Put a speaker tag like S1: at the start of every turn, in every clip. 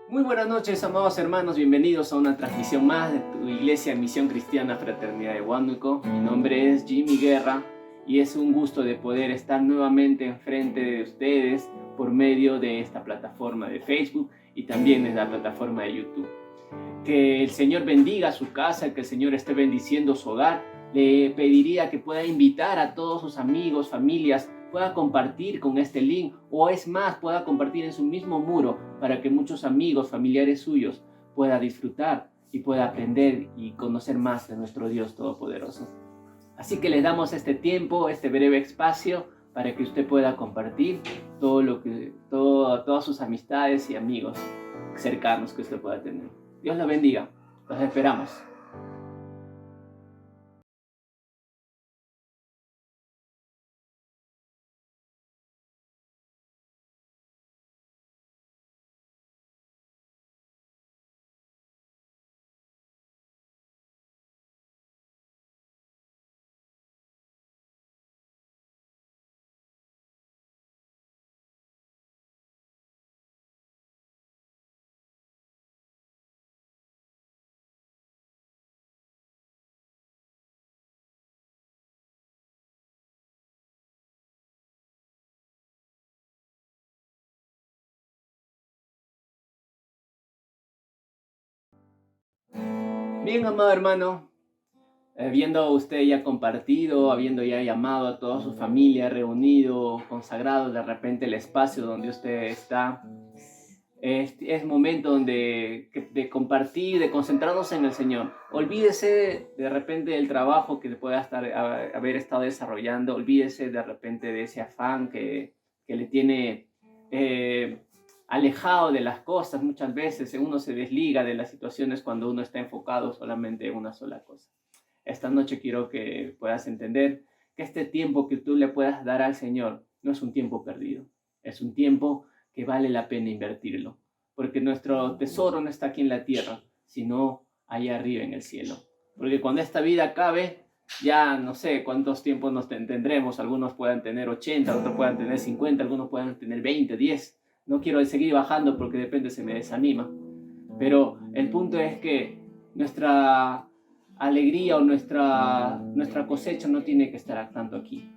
S1: Muy buenas noches, amados hermanos, bienvenidos a una transmisión más de tu iglesia Misión Cristiana Fraternidad de Huánuco. Mi nombre es Jimmy Guerra y es un gusto de poder estar nuevamente enfrente de ustedes por medio de esta plataforma de Facebook y también de la plataforma de YouTube. Que el Señor bendiga su casa, que el Señor esté bendiciendo su hogar. Le pediría que pueda invitar a todos sus amigos, familias, pueda compartir con este link o es más, pueda compartir en su mismo muro para que muchos amigos, familiares suyos puedan disfrutar y pueda aprender y conocer más de nuestro Dios Todopoderoso. Así que les damos este tiempo, este breve espacio para que usted pueda compartir todas sus amistades y amigos cercanos que usted pueda tener. Dios los bendiga. Los esperamos. Bien, amado hermano, habiendo usted ya compartido, habiendo ya llamado a toda su familia, reunido, consagrado de repente el espacio donde usted está, es momento de compartir, de concentrarnos en el Señor. Olvídese de repente del trabajo que pueda haber estado desarrollando, olvídese de repente de ese afán que le tiene alejado de las cosas. Muchas veces uno se desliga de las situaciones cuando uno está enfocado solamente en una sola cosa. Esta noche quiero que puedas entender que este tiempo que tú le puedas dar al Señor no es un tiempo perdido, es un tiempo que vale la pena invertirlo, porque nuestro tesoro no está aquí en la tierra, sino allá arriba en el cielo. Porque cuando esta vida acabe, ya no sé cuántos tiempos nos tendremos, algunos puedan tener 80, otros puedan tener 50, algunos puedan tener 20, 10. No quiero seguir bajando porque de repente se me desanima. Pero el punto es que nuestra alegría o nuestra cosecha no tiene que estar tanto aquí,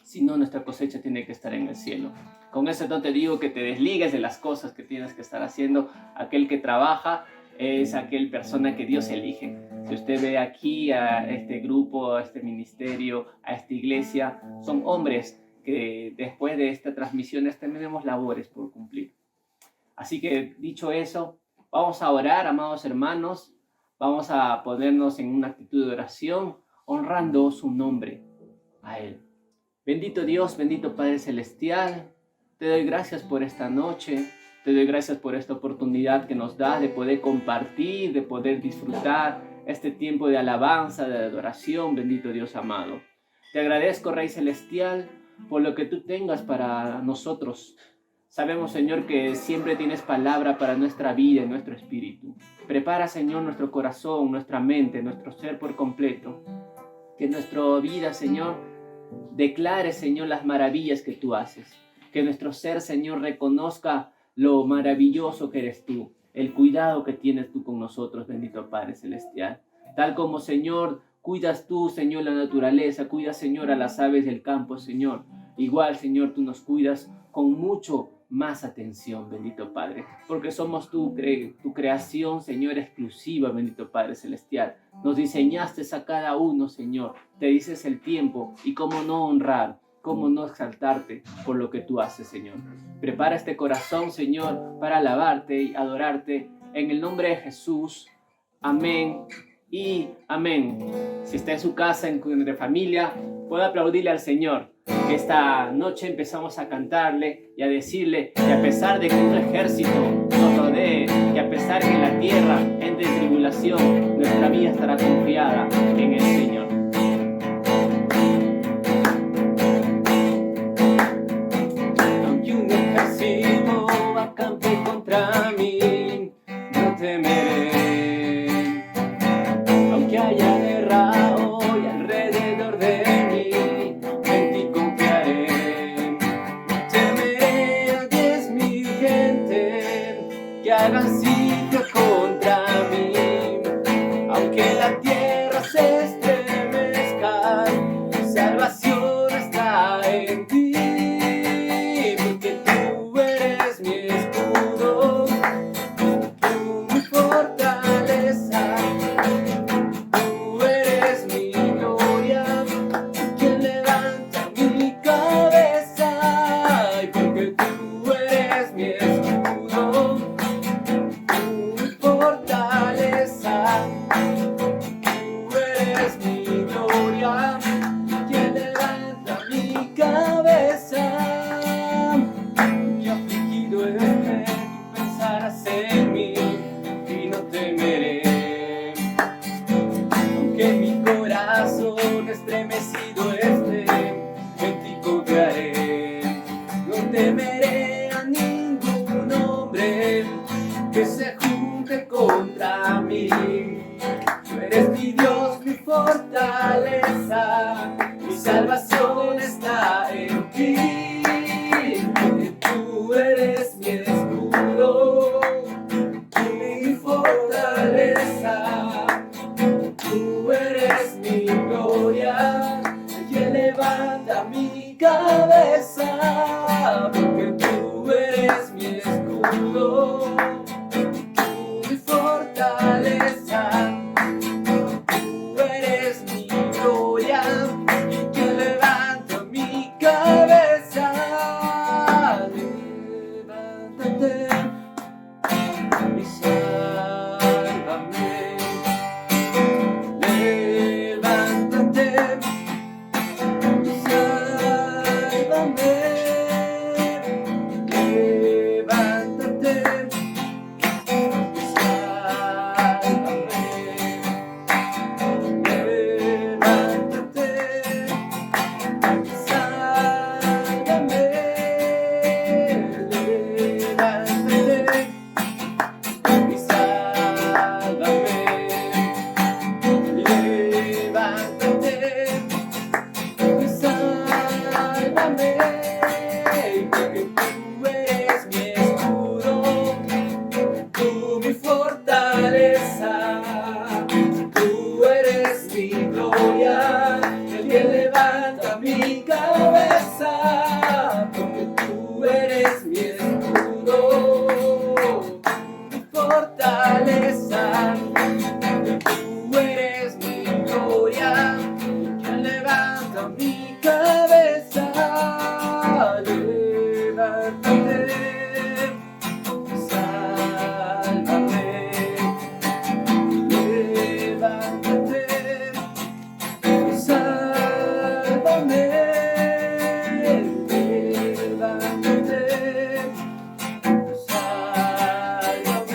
S1: sino nuestra cosecha tiene que estar en el cielo. Con eso no te digo que te desligues de las cosas que tienes que estar haciendo. Aquel que trabaja es aquel persona que Dios elige. Si usted ve aquí a este grupo, a este ministerio, a esta iglesia, son hombres que después de esta transmisión tenemos labores por cumplir. Así que dicho eso, vamos a orar, amados hermanos. Vamos a ponernos en una actitud de oración, honrando su nombre a Él. Bendito Dios, bendito Padre Celestial, te doy gracias por esta noche, te doy gracias por esta oportunidad que nos das de poder compartir, de poder disfrutar este tiempo de alabanza, de adoración, bendito Dios amado. Te agradezco, Rey Celestial, por lo que tú tengas para nosotros. Sabemos, Señor, que siempre tienes palabra para nuestra vida y nuestro espíritu. Prepara, Señor, nuestro corazón, nuestra mente, nuestro ser por completo. Que nuestra vida, Señor, declare, Señor, las maravillas que tú haces. Que nuestro ser, Señor, reconozca lo maravilloso que eres tú, el cuidado que tienes tú con nosotros, bendito Padre Celestial. Tal como, Señor, cuidas tú, Señor, la naturaleza, cuidas, Señor, a las aves del campo, Señor. Igual, Señor, tú nos cuidas con mucho más atención, bendito Padre, porque somos tu creación, Señor, exclusiva, bendito Padre Celestial. Nos diseñaste a cada uno, Señor. Te dices el tiempo y cómo no honrar, cómo no exaltarte por lo que tú haces, Señor. Prepara este corazón, Señor, para alabarte y adorarte en el nombre de Jesús. Amén y amén. Si está en su casa, de familia, puede aplaudirle al Señor. Que esta noche empezamos a cantarle y a decirle que a pesar de que un ejército nos rodee, que a pesar que la tierra entre en tribulación, nuestra vida estará confiada en el Señor. Aunque un ejército acampe contra mí, no temeré. Aunque haya guerra hoy alrededor de mí, en ti confiaré. Temeré a 10,000 gente que hagan sitio contra mí. Aunque la tierra se estremezca, mi salvación está en ti, porque tú eres mi escudo, tú mi fortaleza, tú eres mi gloria, quien levanta mi cabeza, y porque tú eres mi escudo, tú mi fortaleza, tú eres mi gloria, quien levanta mi cabeza. Mi afligido esté, tú pensarás en mí y no temeré. Aunque mi corazón estremecido esté, en ti confiaré. No temeré a ningún hombre que se junte contra mí. Tú eres mi Dios, mi fortaleza, mi salvación está en ti. Porque tú eres mi escudo, mi fortaleza, tú eres mi gloria, quien levanta mi cabeza. Porque tú eres mi escudo, mi fortaleza, tú eres mi gloria, y quien levanta mi cabeza. Levántate y sálvame. Levántate y sálvame. Levántate y sálvame. Levántate y sálvame. Levántate y sálvame. Levántate y sálvame. Porque tú eres mi escudo, tú mi fortaleza, tú eres mi gloria, el que levanta mi cabeza. Porque tú eres mi escudo, mi fortaleza, tú eres mi gloria, el que levanta mi cabeza. Levántate, sálvame. Levántate y sálvame. Levántate y sálvame.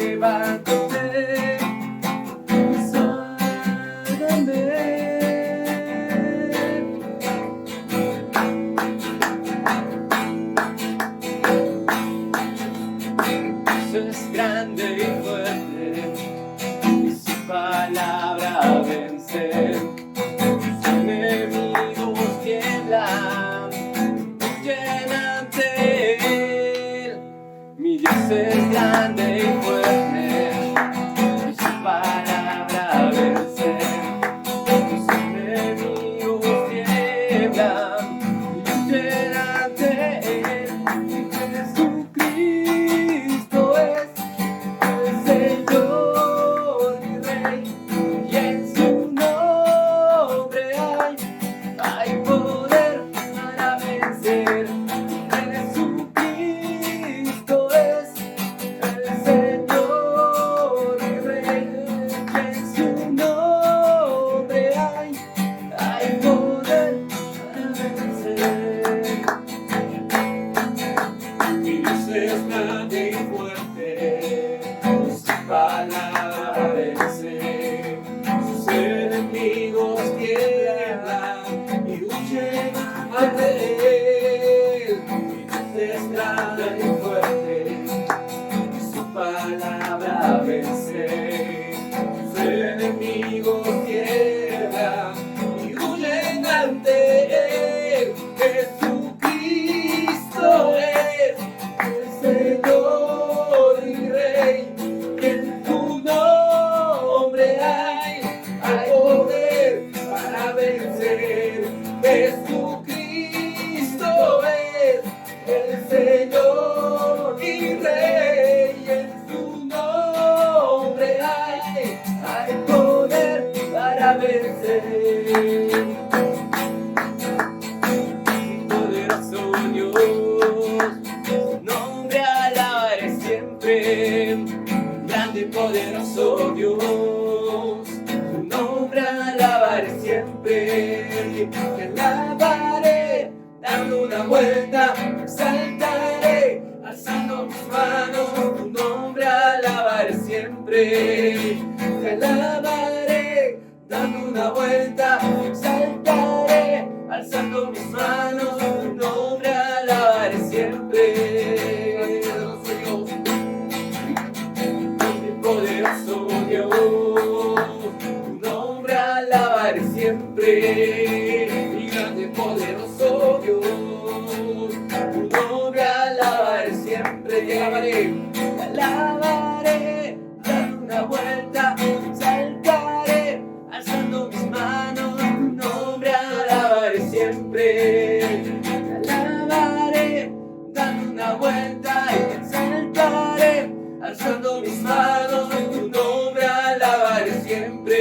S1: Levántate y sálvame. Dios es grande y fuerte, y su palabra vence. Sus enemigos tiemblan, huyen ante él. Mi Dios es grande y fuerte, y su palabra vence. Sus enemigos tiemblan, huyen ante él. Jesucristo es el Señor y Rey, y en su nombre hay poder para vencer. Jesucristo es el Señor y Rey, y en su nombre hay poder para vencer. Mi Dios es grande y fuerte, su palabra vence. Sus enemigos tiemblan y huyen ante él. Mi Dios es grande y fuerte, su palabra vence. Sus enemigos tiemblan y huyen ante él. Jesucristo es Señor y Rey, en su nombre hay poder para vencer. Poderoso Dios, su nombre alabaré siempre. Grande y poderoso Dios, su nombre alabaré siempre. Te alabaré, dando una vuelta, exaltaré, alzando mis manos, tu nombre alabaré siempre. Te alabaré, dando una vuelta, exaltaré, alzando mis manos, tu nombre alabaré siempre. Poderoso Dios, tu nombre alabaré siempre. Mi grande poderoso Dios, tu nombre alabaré siempre. Te alabaré, dando una vuelta, exaltaré, alzando mis manos, tu nombre alabaré siempre. Te alabaré, dando una vuelta, exaltaré, alzando mis manos, tu nombre alabaré siempre.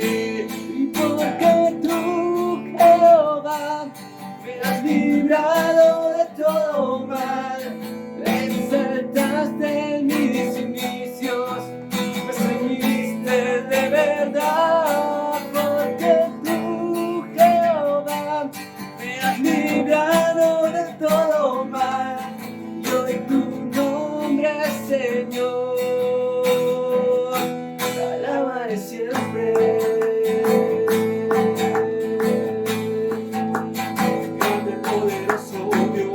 S1: Y porque tú, Jehová, me has librado de todo mal, me exaltaste en mis inicios, me seguiste de verdad. Porque tú, Jehová, me has librado de todo mal, y hoy tu nombre, Señor, te alabaré siempre. Grande poderoso Dios,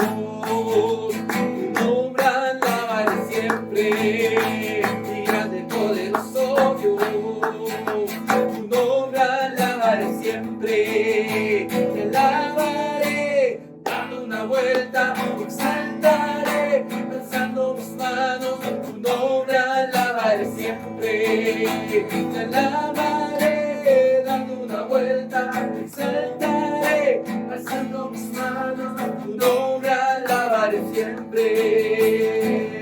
S1: tu nombre alabaré siempre. Mi grande poderoso Dios, tu nombre alabaré siempre. Te alabaré, dando una vuelta, exaltaré, alzando mis manos, tu nombre alabaré siempre. Te alabaré, dando una vuelta, exaltaré, alzando mis manos, tu nombre alabaré siempre.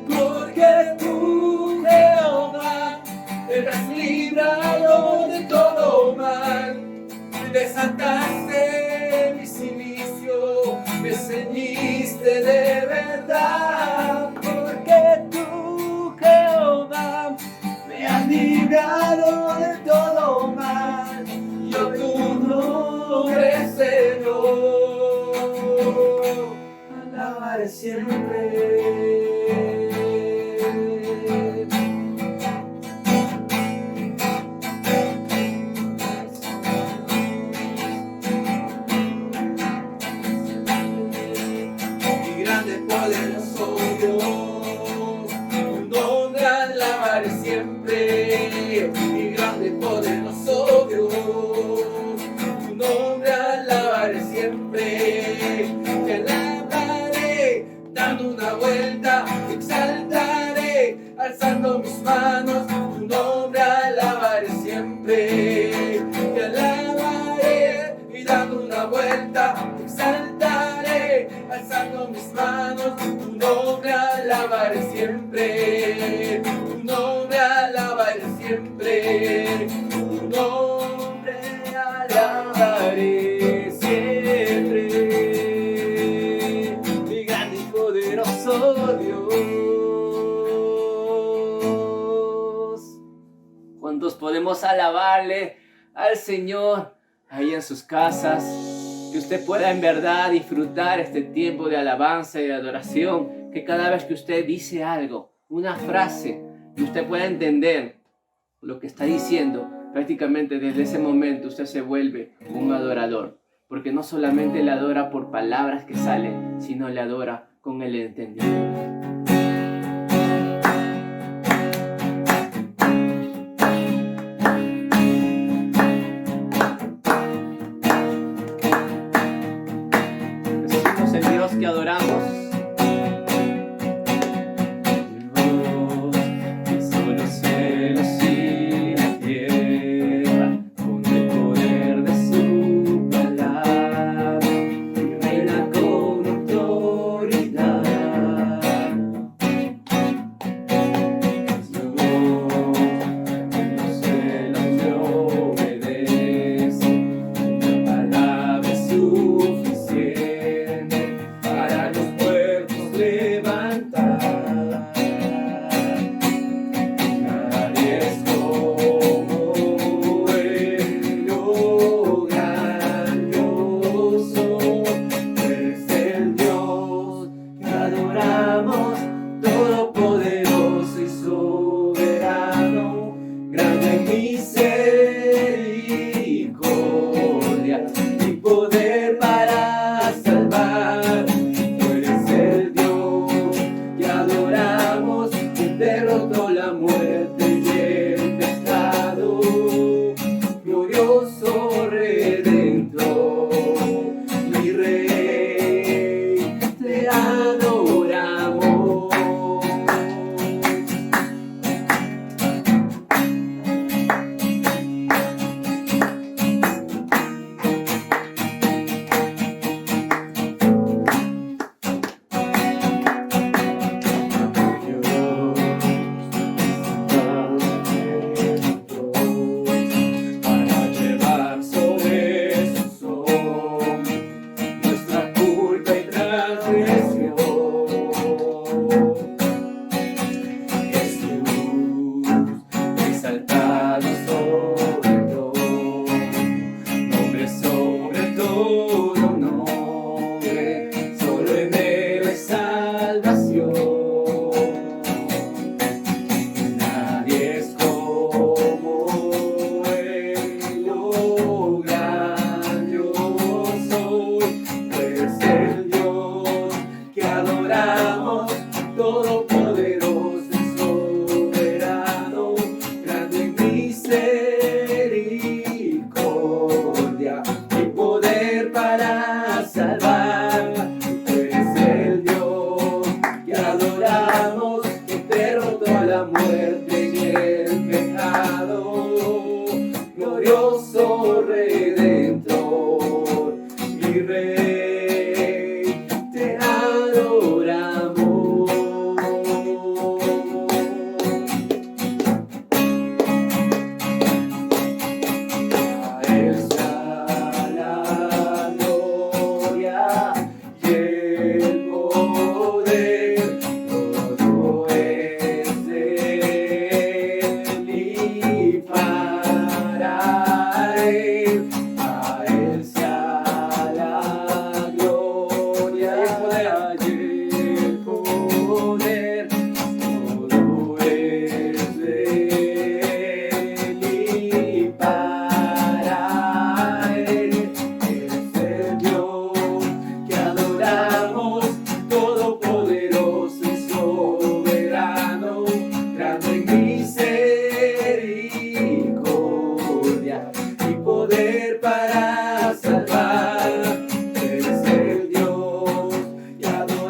S1: Porque tú, Jehová, me has librado de todo mal, desataste mis inicios, me ceñiste de verdad. Porque tú, Jehová, me has librado de todo mal, yo tu nombre, Señor, alabaré siempre. Poderoso Dios, tu nombre alabaré siempre. Mi grande poderoso Dios, tu nombre alabaré siempre. Te alabaré, dando una vuelta, exaltaré, alzando mis manos, tu nombre alabaré siempre. Te alabaré y dando una vuelta, exaltaré, alzando mis manos, tu nombre alabaré siempre. Tu nombre alabaré siempre. Tu nombre alabaré siempre. Mi grande y poderoso Dios. ¿Cuántos podemos alabarle al Señor ahí en sus casas? Que usted pueda en verdad disfrutar este tiempo de alabanza y de adoración, que cada vez que usted dice algo, una frase, que usted pueda entender lo que está diciendo, prácticamente desde ese momento usted se vuelve un adorador, porque no solamente le adora por palabras que salen, sino le adora con el entendimiento. Que adoramos. Dios, hizo los cielos y la tierra con el poder de su palabra, y reina con autoridad.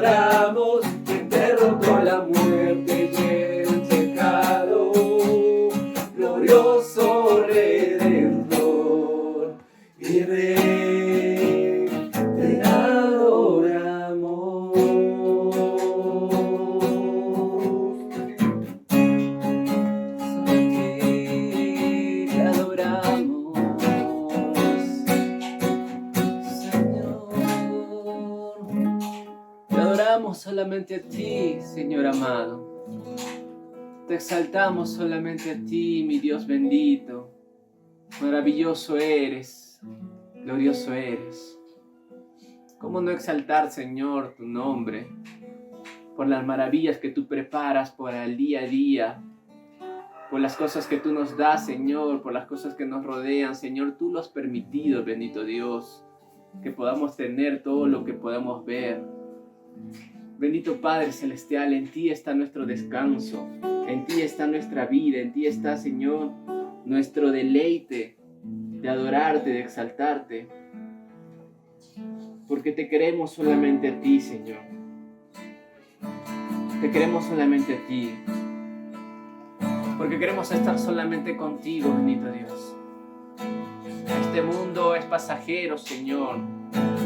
S2: adoramos, quien derrotó la muerte y el pecado, glorioso Redentor y Rey, te adoramos. Solo a ti te adoramos, Señor. Te adoramos solamente a ti, Señor amado. Te exaltamos solamente a ti, mi Dios bendito. Maravilloso eres, glorioso eres. ¿Cómo no exaltar, Señor, tu nombre? Por las maravillas que tú preparas para el día a día, por las cosas que tú nos das, Señor, por las cosas que nos rodean, Señor, tú lo has permitido, bendito Dios, que podamos tener todo lo que podamos ver. Bendito Padre Celestial, en ti está nuestro descanso, en ti está nuestra vida, en ti está, Señor, nuestro deleite de adorarte, de exaltarte, porque te queremos solamente a ti, Señor. Te queremos solamente a ti, porque queremos estar solamente contigo, bendito Dios. Este mundo es pasajero, Señor.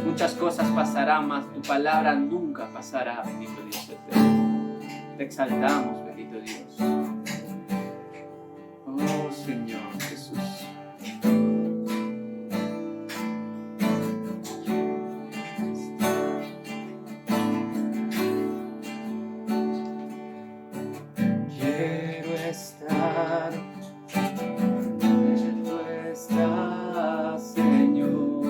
S2: Muchas cosas pasarán, mas tu palabra nunca pasará, bendito Dios eterno. Te exaltamos, bendito Dios. Oh, Señor Jesús. Quiero estar donde tú estás, Señor.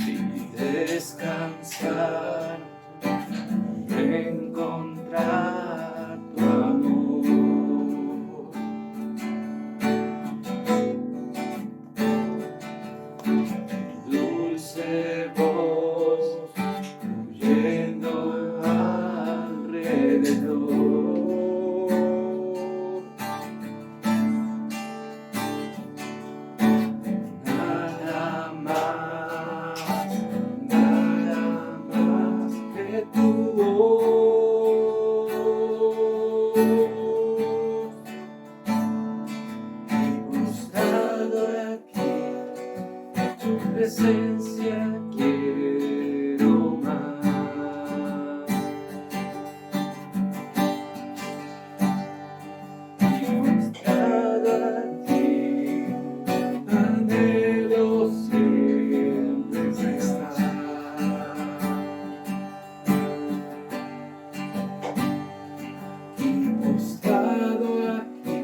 S2: Y descansar, encontrar tu amor. Dulce voz huyendo alrededor. Nada más que tu voz. Y postrado aquí, tu presencia quiero más. Y postrado aquí, anhelo siempre estar. Y postrado aquí,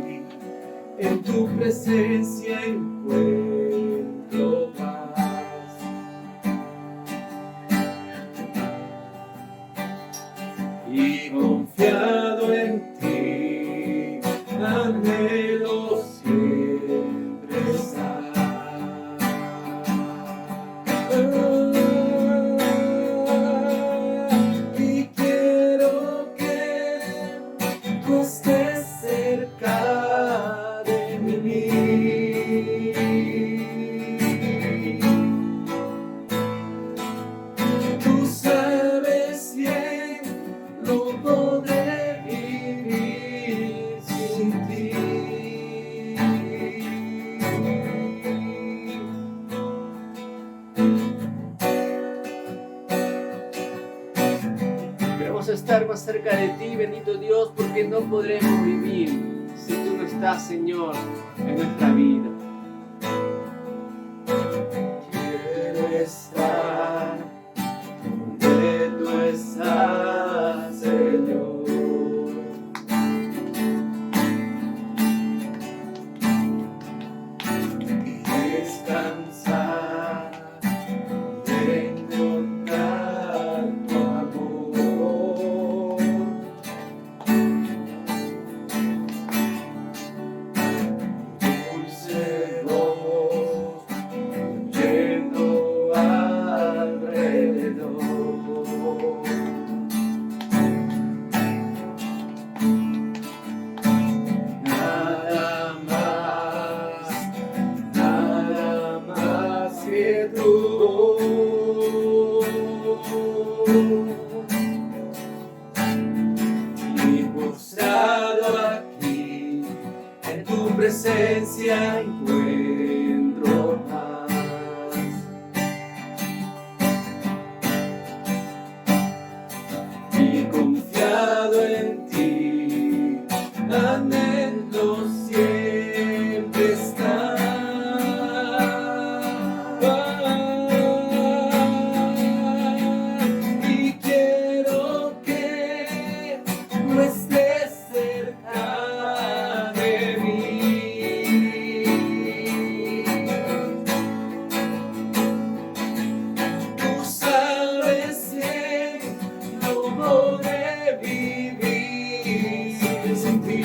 S2: en tu presencia encuentro paz. Y confiado en ti, anhelo siempre estar. Y quiero que tú estés cerca de mí. Tú sabes bien, no podré vivir sin ti. Queremos estar más cerca de ti, bendito Dios, porque no podremos vivir si tú no estás, Señor, en nuestra vida. Quiero estar donde tú estás, Señor. Descansar, encontrar tu amor. Dulce voz, yendo alrededor. Nada más hacia tu voz. Y postrado aquí, en tu presencia encuentro paz. Y confiado en ti, anhelo siempre estar. Y quiero que tú estés cerca de mí. Tú sabes bien, no podré vivir sin ti.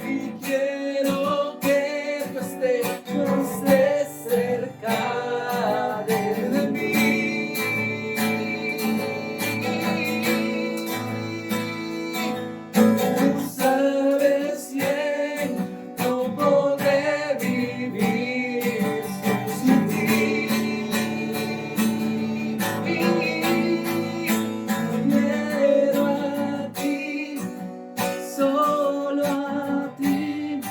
S2: Y quiero que tú estés cerca de mí. Tú sabes bien, no podré vivir sin ti. Quiero a ti, solo a ti,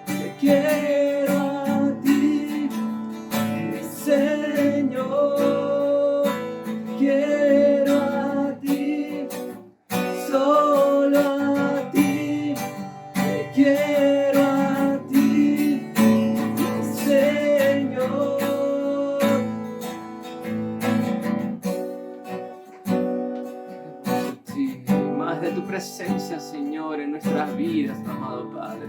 S2: te quiero a ti, mi Señor. Quiero a ti, solo a ti, te quiero a ti, mi Señor. Más de tu presencia, Señor, en nuestras vidas, amado Padre.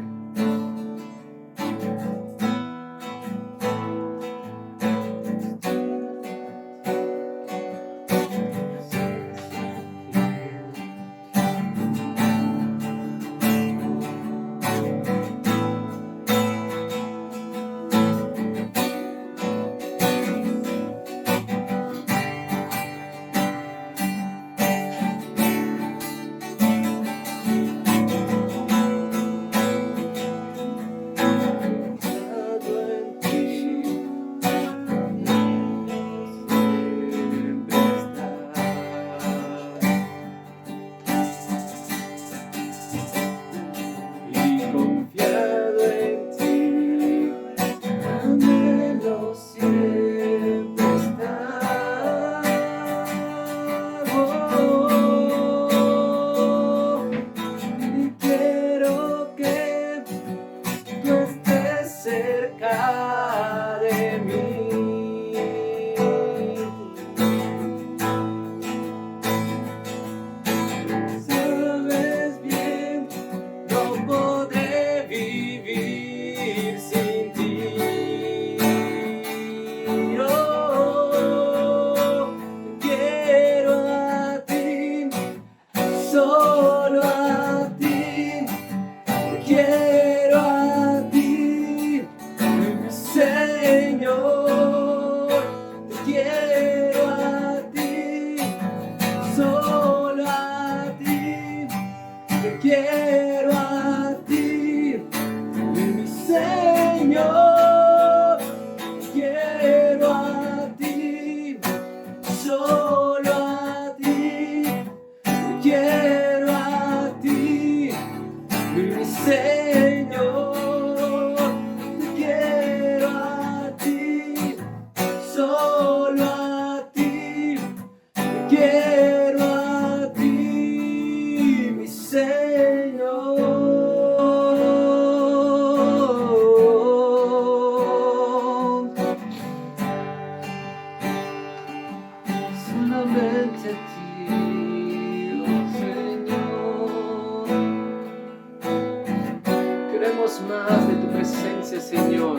S2: Más de tu presencia, Señor.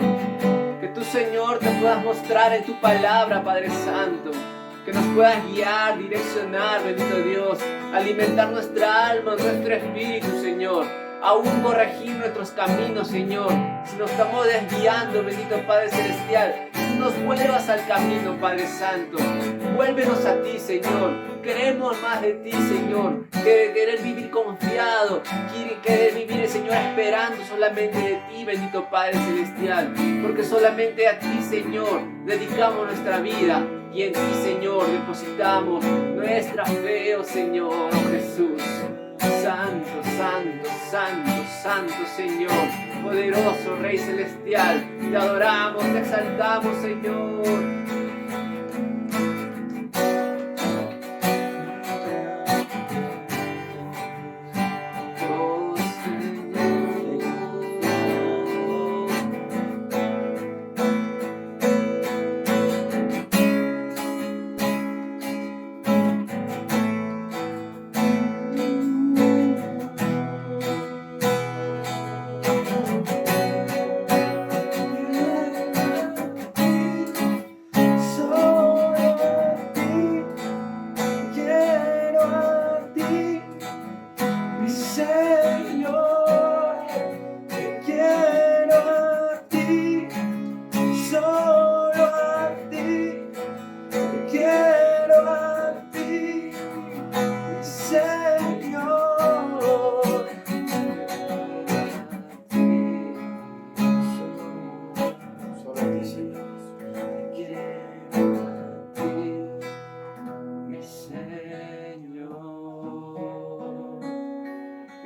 S2: Que tú, Señor, te puedas mostrar en tu palabra, Padre Santo. Que nos puedas guiar, direccionar, bendito Dios. Alimentar nuestra alma, nuestro espíritu, Señor. aún corregir nuestros caminos, Señor. Si nos estamos desviando, bendito Padre Celestial, nos vuelvas al camino, Padre Santo. Vuélvenos a ti, Señor. Queremos más de ti, Señor. Querer vivir confiado. Querer vivir, Señor, esperando solamente de ti, bendito Padre Celestial. Porque solamente a ti, Señor, dedicamos nuestra vida. Y en ti, Señor, depositamos nuestra fe, oh Señor, oh Jesús. Santo, santo, santo, santo Señor, poderoso Rey Celestial, te adoramos, te exaltamos, Señor.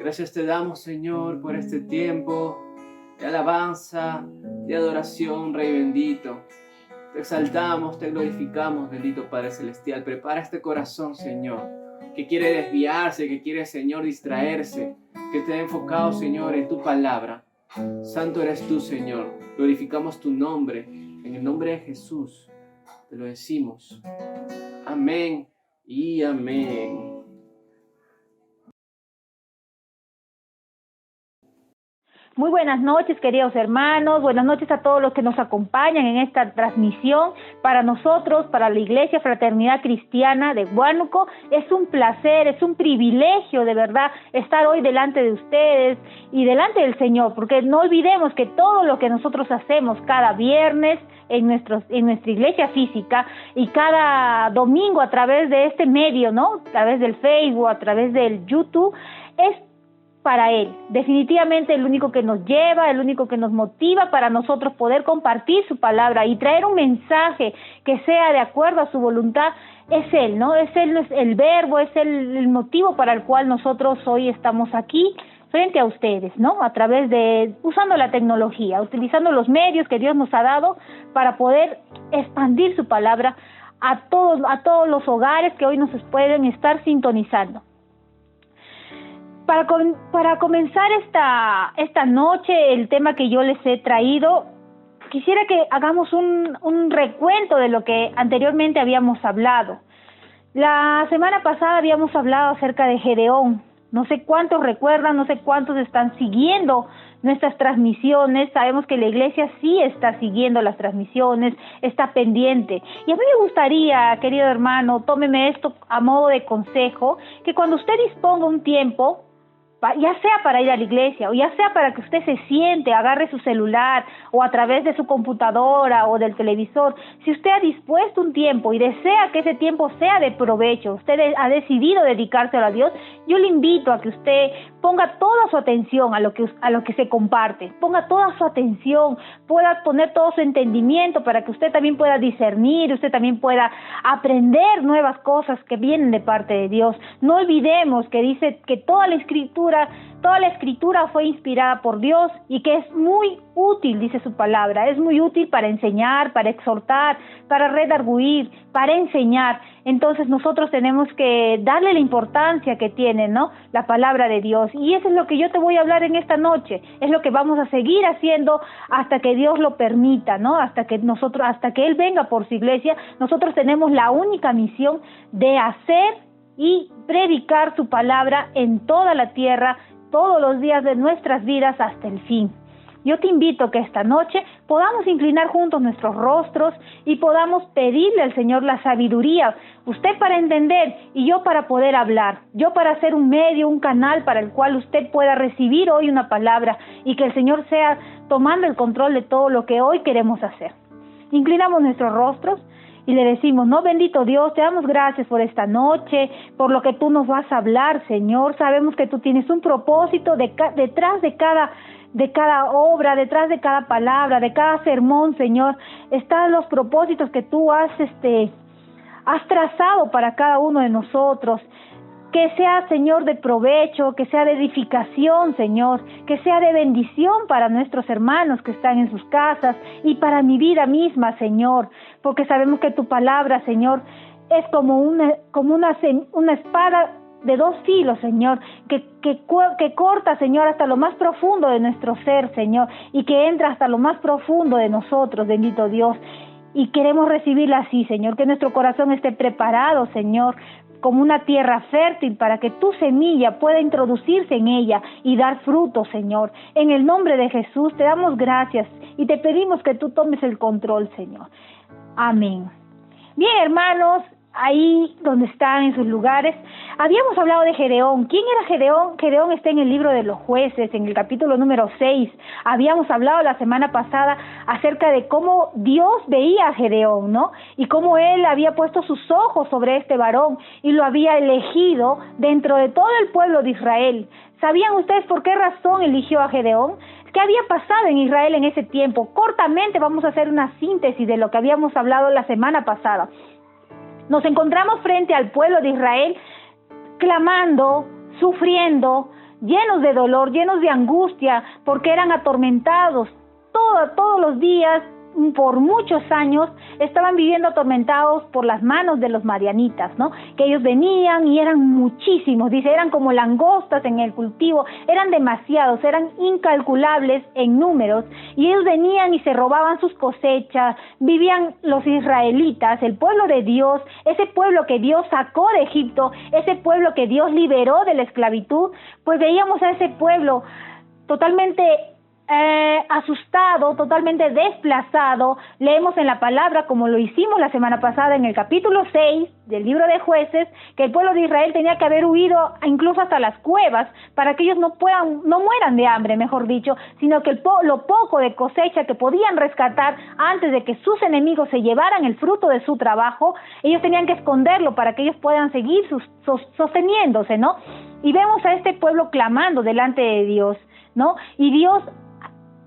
S2: Gracias te damos, Señor, por este tiempo de alabanza, de adoración, Rey bendito. Te exaltamos, te glorificamos, bendito Padre Celestial. Prepara este corazón, Señor, que quiere desviarse, que quiere, Señor, distraerse, que esté enfocado, Señor, en tu palabra. Santo eres tú, Señor. Glorificamos tu nombre. En el nombre de Jesús te lo decimos. Amén y amén.
S3: Muy buenas noches, queridos hermanos, buenas noches a todos los que nos acompañan en esta transmisión. Para nosotros, para la Iglesia Fraternidad Cristiana de Huánuco, es un placer, es un privilegio de verdad estar hoy delante de ustedes y delante del Señor, porque no olvidemos que todo lo que nosotros hacemos cada viernes en nuestra iglesia física y cada domingo a través de este medio, ¿no? A través del Facebook, a través del YouTube, es para Él. Definitivamente el único que nos lleva, el único que nos motiva para nosotros poder compartir su palabra y traer un mensaje que sea de acuerdo a su voluntad, es Él, ¿no? Es Él, es el verbo, es el motivo para el cual nosotros hoy estamos aquí frente a ustedes, ¿no? A través de, usando la tecnología, utilizando los medios que Dios nos ha dado para poder expandir su palabra a todos los hogares que hoy nos pueden estar sintonizando. Para comenzar esta noche, el tema que yo les he traído, quisiera que hagamos un recuento de lo que anteriormente habíamos hablado. La semana pasada habíamos hablado acerca de Gedeón. No sé cuántos recuerdan, no sé cuántos están siguiendo nuestras transmisiones. Sabemos que la iglesia sí está siguiendo las transmisiones, está pendiente. Y a mí me gustaría, querido hermano, tómeme esto a modo de consejo, que cuando usted disponga un tiempo, ya sea para ir a la iglesia o ya sea para que usted se siente, agarre su celular o a través de su computadora o del televisor, si usted ha dispuesto un tiempo y desea que ese tiempo sea de provecho, usted ha decidido dedicárselo a Dios, yo le invito a que usted ponga toda su atención a lo que se comparte, ponga toda su atención, pueda poner todo su entendimiento para que usted también pueda discernir, usted también pueda aprender nuevas cosas que vienen de parte de Dios. No olvidemos que dice que toda la escritura fue inspirada por Dios y que es muy útil, dice su palabra, es muy útil para enseñar, para exhortar, para redarguir, para enseñar. Entonces nosotros tenemos que darle la importancia que tiene, ¿no?, la palabra de Dios. Y eso es lo que yo te voy a hablar en esta noche, es lo que vamos a seguir haciendo hasta que Dios lo permita, ¿no?, hasta que Él venga por su iglesia. Nosotros tenemos la única misión de hacer y predicar su palabra en toda la tierra, todos los días de nuestras vidas hasta el fin. Yo te invito que esta noche podamos inclinar juntos nuestros rostros y podamos pedirle al Señor la sabiduría, usted para entender y yo para poder hablar, yo para ser un medio, un canal para el cual usted pueda recibir hoy una palabra y que el Señor sea tomando el control de todo lo que hoy queremos hacer. Inclinamos nuestros rostros y le decimos, no, bendito Dios, te damos gracias por esta noche, por lo que tú nos vas a hablar, Señor. Sabemos que tú tienes un propósito detrás de cada obra, detrás de cada palabra, de cada sermón, Señor. Están los propósitos que tú has trazado para cada uno de nosotros. Que sea, Señor, de provecho, que sea de edificación, Señor, que sea de bendición para nuestros hermanos que están en sus casas y para mi vida misma, Señor, porque sabemos que tu palabra, Señor, es como una espada de dos filos, Señor, que corta, Señor, hasta lo más profundo de nuestro ser, Señor, y que entra hasta lo más profundo de nosotros, bendito Dios. Y queremos recibirla así, Señor, que nuestro corazón esté preparado, Señor, como una tierra fértil para que tu semilla pueda introducirse en ella y dar fruto, Señor. En el nombre de Jesús te damos gracias y te pedimos que tú tomes el control, Señor. Amén. Bien, hermanos, ahí donde están en sus lugares, habíamos hablado de Gedeón. ¿Quién era Gedeón? Gedeón está en el libro de los Jueces, en el capítulo número 6. Habíamos hablado la semana pasada acerca de cómo Dios veía a Gedeón, ¿no? Y cómo él había puesto sus ojos sobre este varón y lo había elegido dentro de todo el pueblo de Israel. ¿Sabían ustedes por qué razón eligió a Gedeón? ¿Qué había pasado en Israel en ese tiempo? Cortamente vamos a hacer una síntesis de lo que habíamos hablado la semana pasada. Nos encontramos frente al pueblo de Israel clamando, sufriendo, llenos de dolor, llenos de angustia, porque eran atormentados todos los días, por muchos años, estaban viviendo atormentados por las manos de los madianitas, ¿no? Que ellos venían y eran muchísimos, dice, eran como langostas en el cultivo, eran demasiados, eran incalculables en números, y ellos venían y se robaban sus cosechas. Vivían los israelitas, el pueblo de Dios, ese pueblo que Dios sacó de Egipto, ese pueblo que Dios liberó de la esclavitud, pues veíamos a ese pueblo totalmente asustado, totalmente desplazado. Leemos en la palabra, como lo hicimos la semana pasada en el capítulo 6 del libro de Jueces, que el pueblo de Israel tenía que haber huido incluso hasta las cuevas para que ellos no mueran de hambre, mejor dicho, sino que lo poco de cosecha que podían rescatar antes de que sus enemigos se llevaran el fruto de su trabajo, ellos tenían que esconderlo para que ellos puedan seguir sosteniéndose, ¿no? Y vemos a este pueblo clamando delante de Dios, ¿no? Y Dios,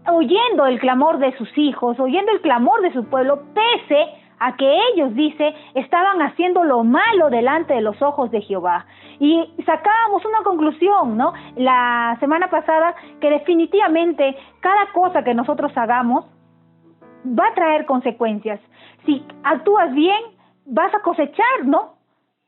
S3: oyendo el clamor de sus hijos, oyendo el clamor de su pueblo, pese a que ellos, dice, estaban haciendo lo malo delante de los ojos de Jehová. Y sacábamos una conclusión, ¿no? La semana pasada, que definitivamente cada cosa que nosotros hagamos va a traer consecuencias. Si actúas bien, vas a cosechar, ¿no?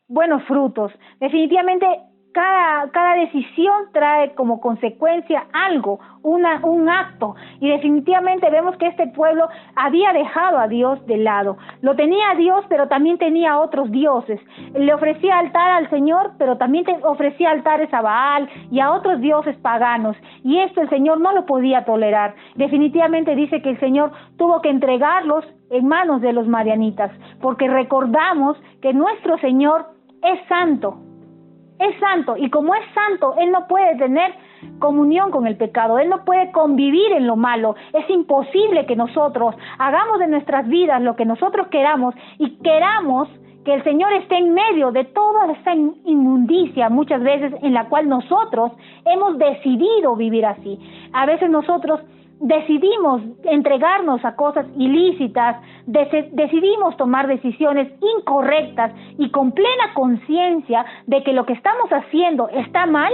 S3: Buenos frutos. Definitivamente cada decisión trae como consecuencia algo, un acto, y definitivamente vemos que este pueblo había dejado a Dios de lado. Lo tenía a Dios, pero también tenía a otros dioses. Le ofrecía altar al Señor, pero también ofrecía altares a Baal y a otros dioses paganos, y esto el Señor no lo podía tolerar. Definitivamente dice que el Señor tuvo que entregarlos en manos de los madianitas, porque recordamos que nuestro Señor es santo, y como es santo, Él no puede tener comunión con el pecado, Él no puede convivir en lo malo. Es imposible que nosotros hagamos de nuestras vidas lo que nosotros queramos y queramos que el Señor esté en medio de toda esta inmundicia, muchas veces en la cual nosotros hemos decidido vivir así. A veces nosotros decidimos entregarnos a cosas ilícitas, decidimos tomar decisiones incorrectas y con plena conciencia de que lo que estamos haciendo está mal,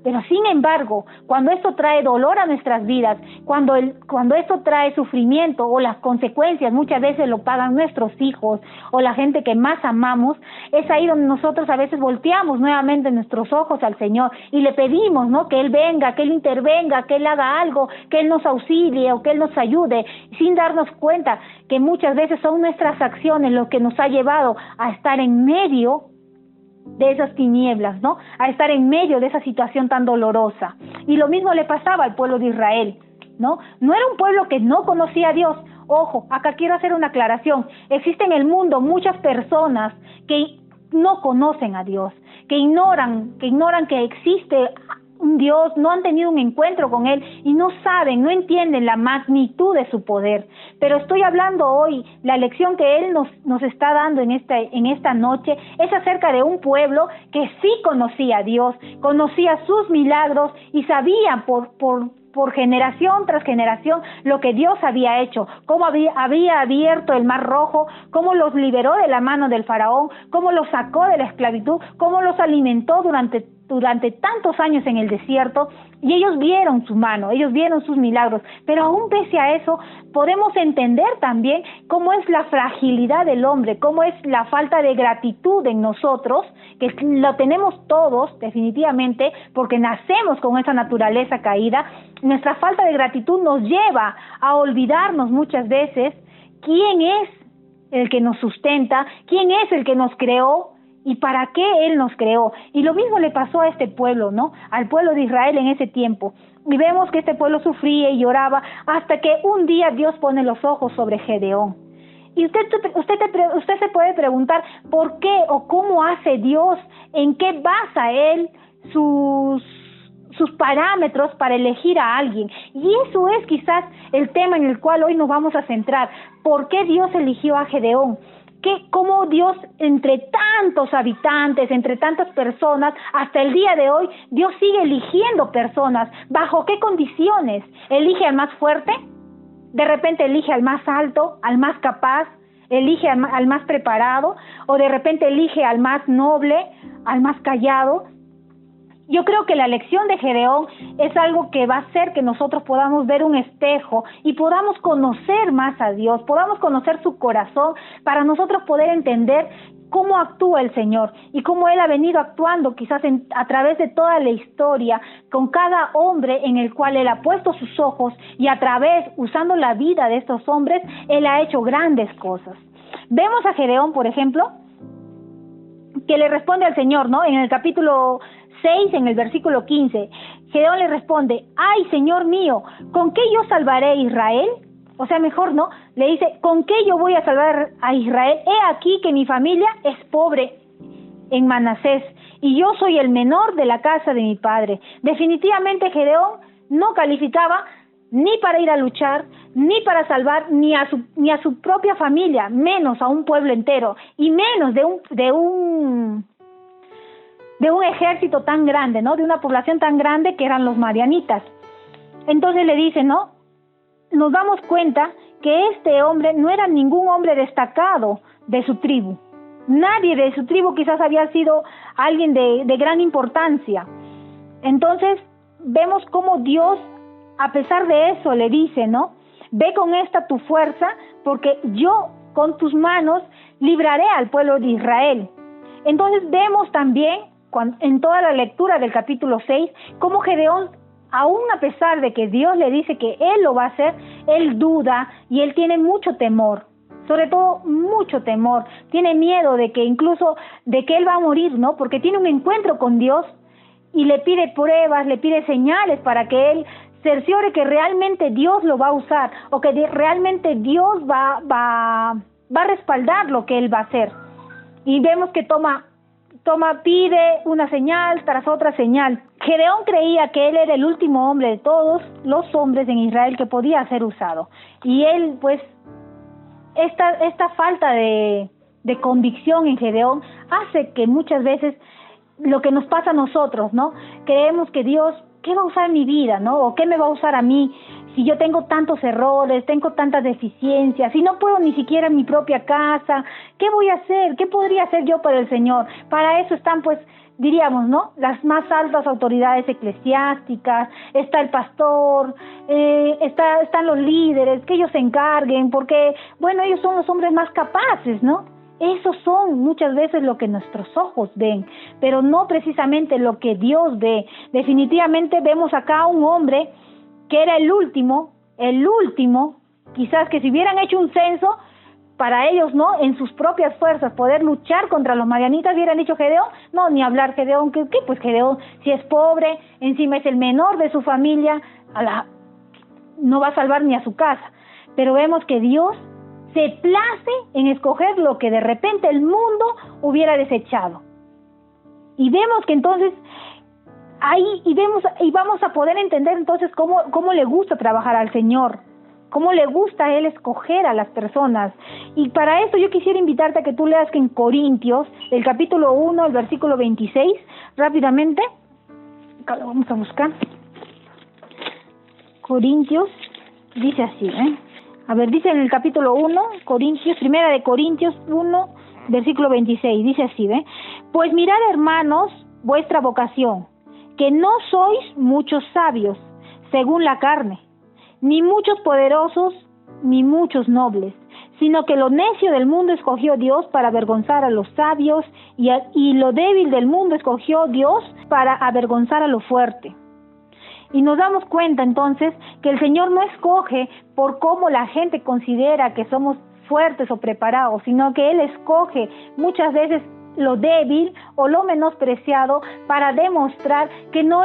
S3: pero sin embargo, cuando esto trae dolor a nuestras vidas, cuando esto trae sufrimiento o las consecuencias muchas veces lo pagan nuestros hijos o la gente que más amamos, es ahí donde nosotros a veces volteamos nuevamente nuestros ojos al Señor y le pedimos, ¿no?, que Él venga, que Él intervenga, que Él haga algo, que Él nos auxilie o que Él nos ayude, sin darnos cuenta que muchas veces son nuestras acciones lo que nos ha llevado a estar en medio de esas tinieblas, ¿no? A estar en medio de esa situación tan dolorosa. Y lo mismo le pasaba al pueblo de Israel. ¿no? No era un pueblo que no conocía a Dios. Ojo, acá quiero hacer una aclaración. Existen en el mundo muchas personas que no conocen a Dios, que ignoran que existe un Dios, no han tenido un encuentro con Él y no saben, no entienden la magnitud de su poder. Pero estoy hablando hoy, la lección que Él nos está dando en esta noche es acerca de un pueblo que sí conocía a Dios, conocía sus milagros y sabía por generación tras generación lo que Dios había hecho, cómo había abierto el mar rojo, cómo los liberó de la mano del faraón, cómo los sacó de la esclavitud, cómo los alimentó durante tantos años en el desierto, y ellos vieron su mano, ellos vieron sus milagros, pero aún pese a eso podemos entender también cómo es la fragilidad del hombre, cómo es la falta de gratitud en nosotros, que lo tenemos todos definitivamente, porque nacemos con esa naturaleza caída. Nuestra falta de gratitud nos lleva a olvidarnos muchas veces quién es el que nos sustenta, quién es el que nos creó, y para qué Él nos creó. Y lo mismo le pasó a este pueblo, ¿no? Al pueblo de Israel en ese tiempo. Y vemos que este pueblo sufría y lloraba hasta que un día Dios pone los ojos sobre Gedeón. Y usted se puede preguntar por qué o cómo hace Dios, en qué basa Él sus parámetros para elegir a alguien. Y eso es quizás el tema en el cual hoy nos vamos a centrar. ¿Por qué Dios eligió a Gedeón? Cómo Dios, entre tantos habitantes, entre tantas personas, hasta el día de hoy, Dios sigue eligiendo personas. ¿Bajo qué condiciones? ¿Elige al más fuerte? ¿De repente elige al más alto, al más capaz? ¿Elige al más preparado? ¿O de repente elige al más noble, al más callado? Yo creo que la lección de Gedeón es algo que va a hacer que nosotros podamos ver un espejo y podamos conocer más a Dios, podamos conocer su corazón para nosotros poder entender cómo actúa el Señor y cómo Él ha venido actuando quizás a través de toda la historia, con cada hombre en el cual Él ha puesto sus ojos y a través, usando la vida de estos hombres, Él ha hecho grandes cosas. Vemos a Gedeón, por ejemplo, que le responde al Señor, ¿no? En el capítulo 6, en el versículo 15, Gedeón le responde: ay, Señor mío, ¿con qué yo salvaré a Israel? O sea, mejor, ¿no? Le dice: ¿con qué yo voy a salvar a Israel? He aquí que mi familia es pobre en Manasés y yo soy el menor de la casa de mi padre. Definitivamente Gedeón no calificaba ni para ir a luchar, ni para salvar ni a su propia familia, menos a un pueblo entero, y menos de un ejército tan grande, ¿no? De una población tan grande que eran los madianitas. Entonces le dice, ¿no? Nos damos cuenta que este hombre no era ningún hombre destacado de su tribu. Nadie de su tribu quizás había sido alguien de gran importancia. Entonces vemos cómo Dios, a pesar de eso, le dice, ¿no? Ve con esta tu fuerza, porque yo con tus manos libraré al pueblo de Israel. Entonces vemos también en toda la lectura del capítulo 6, cómo Gedeón, aún a pesar de que Dios le dice que Él lo va a hacer, Él duda y Él tiene mucho temor, sobre todo mucho temor, tiene miedo de que incluso de que Él va a morir, ¿no? Porque tiene un encuentro con Dios y le pide pruebas, le pide señales para que Él cerciore que realmente Dios lo va a usar o que realmente Dios va a respaldar lo que Él va a hacer. Y vemos que pide una señal tras otra señal. Gedeón creía que él era el último hombre de todos los hombres en Israel que podía ser usado. Y él, pues, esta falta de convicción en Gedeón hace que muchas veces lo que nos pasa a nosotros, ¿no? Creemos que Dios, ¿qué va a usar en mi vida, no? ¿O qué me va a usar a mí? Si yo tengo tantos errores, tengo tantas deficiencias, si no puedo ni siquiera en mi propia casa, ¿qué voy a hacer? ¿Qué podría hacer yo para el Señor? Para eso están, pues, diríamos, ¿no? Las más altas autoridades eclesiásticas, está el pastor, están los líderes, que ellos se encarguen, porque, bueno, ellos son los hombres más capaces, ¿no? Esos son muchas veces lo que nuestros ojos ven, pero no precisamente lo que Dios ve. Definitivamente vemos acá un hombre que era el último, quizás que si hubieran hecho un censo, para ellos, ¿no? En sus propias fuerzas, poder luchar contra los madianitas, hubieran dicho Gedeón, no, ni hablar Gedeón, ¿qué? Pues Gedeón, si es pobre, encima es el menor de su familia, no va a salvar ni a su casa. Pero vemos que Dios se place en escoger lo que de repente el mundo hubiera desechado. Y vemos que entonces y vamos a poder entender entonces cómo le gusta trabajar al Señor, cómo le gusta a Él escoger a las personas. Y para esto yo quisiera invitarte a que tú leas que en Corintios, el capítulo 1, el versículo 26, rápidamente, acá lo vamos a buscar. Corintios, dice así, A ver, dice en el capítulo 1, primera de Corintios 1, versículo 26, dice así, Pues mirad, hermanos, vuestra vocación, que no sois muchos sabios, según la carne, ni muchos poderosos, ni muchos nobles, sino que lo necio del mundo escogió Dios para avergonzar a los sabios, y lo débil del mundo escogió Dios para avergonzar a lo fuerte. Y nos damos cuenta entonces que el Señor no escoge por cómo la gente considera que somos fuertes o preparados, sino que Él escoge muchas veces lo débil o lo menospreciado para demostrar que no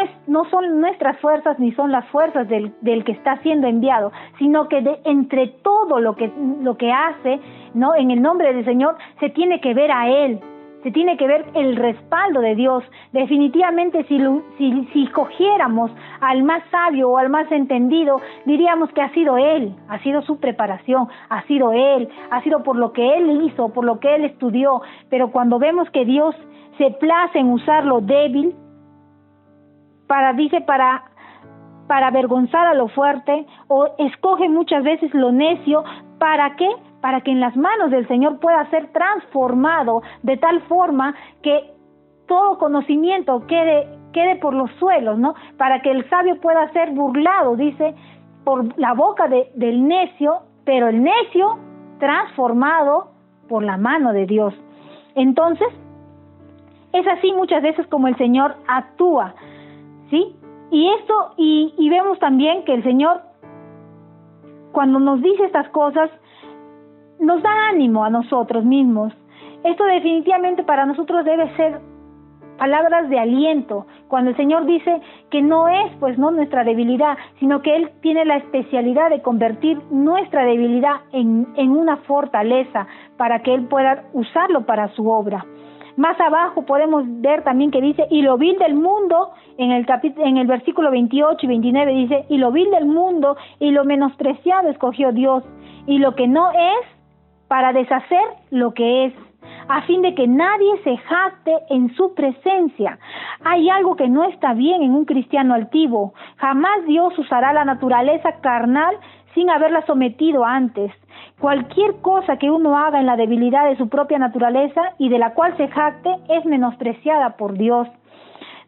S3: son nuestras fuerzas ni son las fuerzas del que está siendo enviado, sino que entre todo lo que hace, ¿no?, en el nombre del Señor, se tiene que ver a Él, se tiene que ver el respaldo de Dios. Definitivamente si cogiéramos al más sabio o al más entendido, diríamos que ha sido Él, ha sido su preparación, ha sido Él, ha sido por lo que Él hizo, por lo que Él estudió. Pero cuando vemos que Dios se place en usar lo débil, para avergonzar a lo fuerte, o escoge muchas veces lo necio, ¿para qué? Para que en las manos del Señor pueda ser transformado de tal forma que todo conocimiento quede por los suelos, ¿no? Para que el sabio pueda ser burlado, dice, por la boca del necio, pero el necio transformado por la mano de Dios. Entonces, es así muchas veces como el Señor actúa, ¿sí? Y vemos también que el Señor, cuando nos dice estas cosas, nos da ánimo a nosotros mismos. Esto definitivamente para nosotros debe ser palabras de aliento, cuando el Señor dice que no es nuestra debilidad, sino que Él tiene la especialidad de convertir nuestra debilidad en una fortaleza para que Él pueda usarlo para su obra. Más abajo podemos ver también que dice, y lo vil del mundo, en el versículo 28 y 29 dice, y lo vil del mundo y lo menospreciado escogió Dios, y lo que no es, para deshacer lo que es, a fin de que nadie se jacte en su presencia. Hay algo que no está bien en un cristiano altivo. Jamás Dios usará la naturaleza carnal sin haberla sometido antes. Cualquier cosa que uno haga en la debilidad de su propia naturaleza y de la cual se jacte es menospreciada por Dios.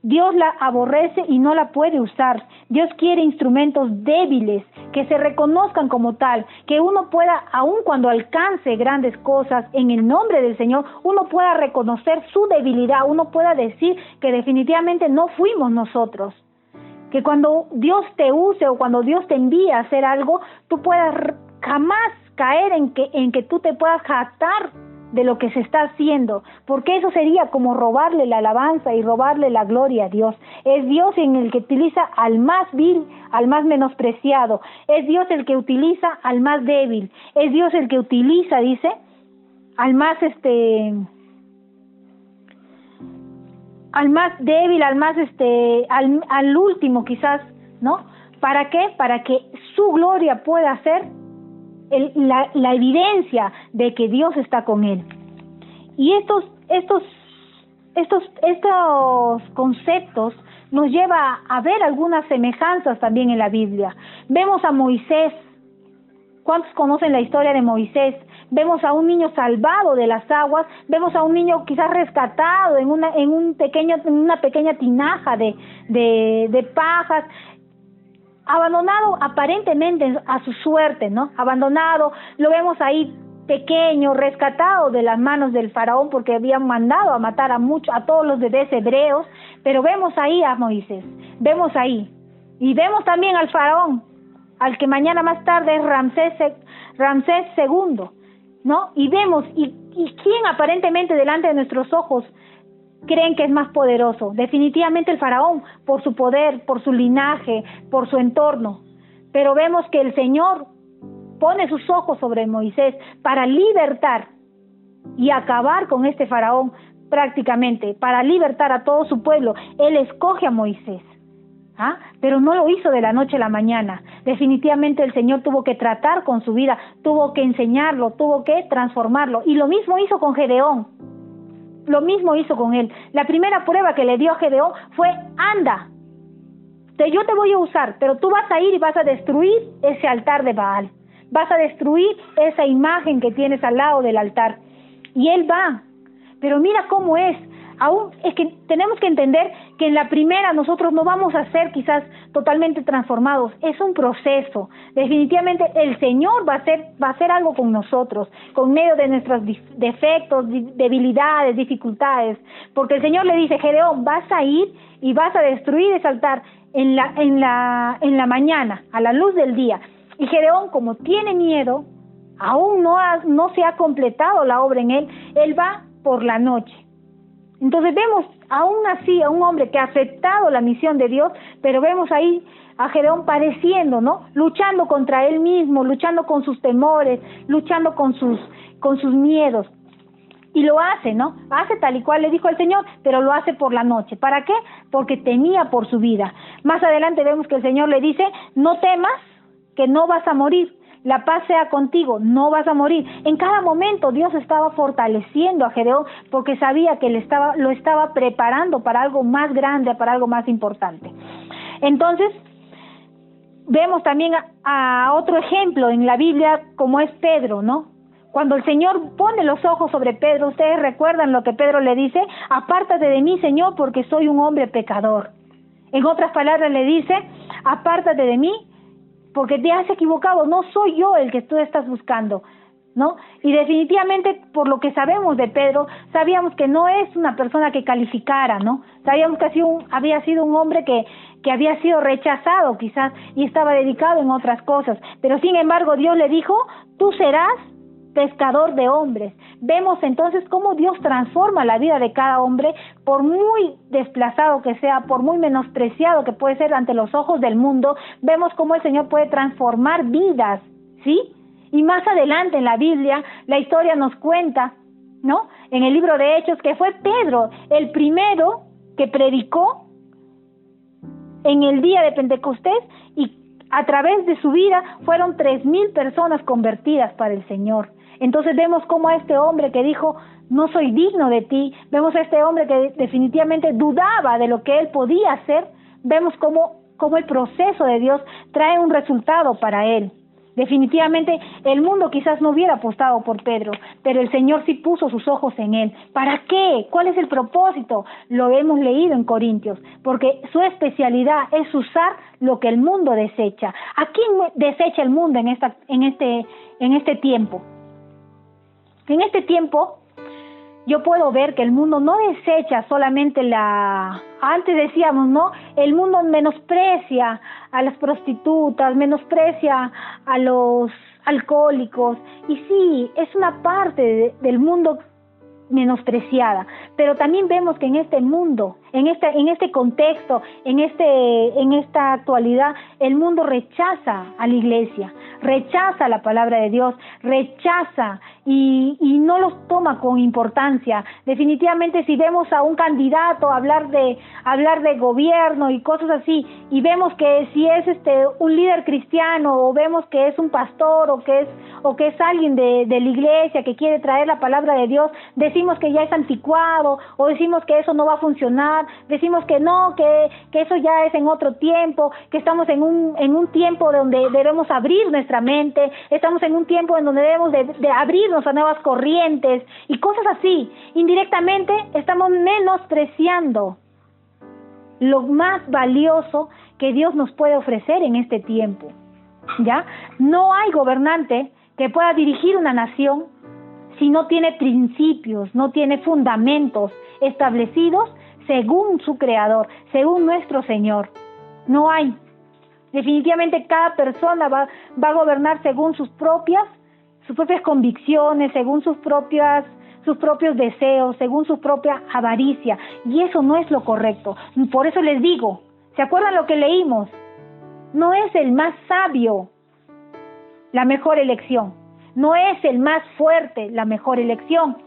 S3: Dios la aborrece y no la puede usar. Dios quiere instrumentos débiles, que se reconozcan como tal, que uno pueda, aun cuando alcance grandes cosas en el nombre del Señor, uno pueda reconocer su debilidad, uno pueda decir que definitivamente no fuimos nosotros. Que cuando Dios te use o cuando Dios te envía a hacer algo, tú puedas jamás caer en que tú te puedas jactar de lo que se está haciendo, porque eso sería como robarle la alabanza y robarle la gloria a Dios. Es Dios en el que utiliza al más vil, al más menospreciado, es Dios el que utiliza al más débil, es Dios el que utiliza, dice, al más débil, al último quizás, ¿no? ¿Para qué? Para que su gloria pueda ser la evidencia de que Dios está con él. Y estos conceptos nos lleva a ver algunas semejanzas también en la Biblia. Vemos a Moisés. ¿Cuántos conocen la historia de Moisés? Vemos a un niño salvado de las aguas, vemos a un niño quizás rescatado en una pequeña tinaja de pajas, abandonado aparentemente a su suerte, ¿no? Abandonado, lo vemos ahí pequeño, rescatado de las manos del faraón porque habían mandado a matar a todos los bebés hebreos, pero vemos ahí a Moisés, vemos ahí, y vemos también al faraón, al que mañana más tarde es Ramsés II, ¿no? Y vemos, y quién aparentemente delante de nuestros ojos creen que es más poderoso. Definitivamente el faraón, por su poder, por su linaje, por su entorno. pero vemos que el Señor pone sus ojos sobre Moisés para libertar y acabar con este faraón prácticamente, para libertar a todo su pueblo. Él escoge a Moisés, pero no lo hizo de la noche a la mañana. Definitivamente el Señor tuvo que tratar con su vida, tuvo que enseñarlo, tuvo que transformarlo, y lo mismo hizo con Gedeón. Lo mismo hizo con él. La primera prueba que le dio a Gedeón fue: anda, yo te voy a usar, pero tú vas a ir y vas a destruir ese altar de Baal. Vas a destruir esa imagen que tienes al lado del altar. Y él va. Pero mira cómo es. Aún es que tenemos que entender que en la primera nosotros no vamos a ser quizás totalmente transformados. Es un proceso. Definitivamente el Señor va a hacer algo con nosotros, con medio de nuestros defectos, debilidades, dificultades. Porque el Señor le dice: Gedeón, vas a ir y vas a destruir ese altar en la mañana, a la luz del día. Y Gedeón, como tiene miedo, aún no se ha completado la obra en él, él va por la noche. Entonces vemos aún así a un hombre que ha aceptado la misión de Dios, pero vemos ahí a Gedeón padeciendo, ¿no? Luchando contra él mismo, luchando con sus temores, luchando con sus miedos. Y lo hace, ¿no? Hace tal y cual le dijo el Señor, pero lo hace por la noche. ¿Para qué? Porque temía por su vida. Más adelante vemos que el Señor le dice: no temas, que no vas a morir. La paz sea contigo, no vas a morir. En cada momento Dios estaba fortaleciendo a Gedeón, porque sabía que lo estaba preparando para algo más grande, para algo más importante. Entonces, vemos también a otro ejemplo en la Biblia, como es Pedro, ¿no? Cuando el Señor pone los ojos sobre Pedro, ustedes recuerdan lo que Pedro le dice: apártate de mí, Señor, porque soy un hombre pecador. En otras palabras le dice: apártate de mí, porque te has equivocado, no soy yo el que tú estás buscando, ¿no? Y definitivamente, por lo que sabemos de Pedro, sabíamos que no es una persona que calificara, ¿no? Sabíamos que había sido un hombre que había sido rechazado quizás y estaba dedicado en otras cosas, pero sin embargo Dios le dijo: tú serás pescador de hombres. Vemos entonces cómo Dios transforma la vida de cada hombre, por muy desplazado que sea, por muy menospreciado que puede ser ante los ojos del mundo. Vemos cómo el Señor puede transformar vidas, ¿sí? Y más adelante en la Biblia, la historia nos cuenta, ¿no? En el libro de Hechos, que fue Pedro el primero que predicó en el día de Pentecostés, y a través de su vida fueron 3,000 personas convertidas para el Señor. Entonces vemos cómo a este hombre que dijo: no soy digno de ti, vemos a este hombre que definitivamente dudaba de lo que él podía hacer, vemos cómo el proceso de Dios trae un resultado para él. Definitivamente el mundo quizás no hubiera apostado por Pedro, pero el Señor sí puso sus ojos en él. ¿Para qué? ¿Cuál es el propósito? Lo hemos leído en Corintios, porque su especialidad es usar lo que el mundo desecha. ¿A quién desecha el mundo en este tiempo? En este tiempo yo puedo ver que el mundo no desecha solamente antes decíamos, ¿no? El mundo menosprecia a las prostitutas, menosprecia a los alcohólicos, y sí, es una parte del mundo menospreciada, pero también vemos que en este mundo, en este contexto, en esta actualidad, el mundo rechaza a la iglesia, rechaza la palabra de Dios, rechaza y no los toma con importancia. Definitivamente, si vemos a un candidato hablar de gobierno y cosas así, y vemos que si es un líder cristiano, o vemos que es un pastor, o que es alguien de la iglesia que quiere traer la palabra de Dios, decimos que ya es anticuado, o decimos que eso no va a funcionar, decimos que no, que eso ya es en otro tiempo, que estamos en un tiempo donde debemos abrir nuestra mente, estamos en un tiempo en donde debemos de abrirnos a nuevas corrientes y cosas así. Indirectamente estamos menospreciando lo más valioso que Dios nos puede ofrecer en este tiempo, ¿ya? No hay gobernante que pueda dirigir una nación si no tiene principios, no tiene fundamentos establecidos según su Creador, según nuestro Señor. No hay. Definitivamente cada persona va a gobernar según sus propias convicciones, según sus propios deseos, según su propia avaricia, y eso no es lo correcto. Por eso les digo, ¿se acuerdan lo que leímos? no es el más sabio la mejor elección, no es el más fuerte la mejor elección,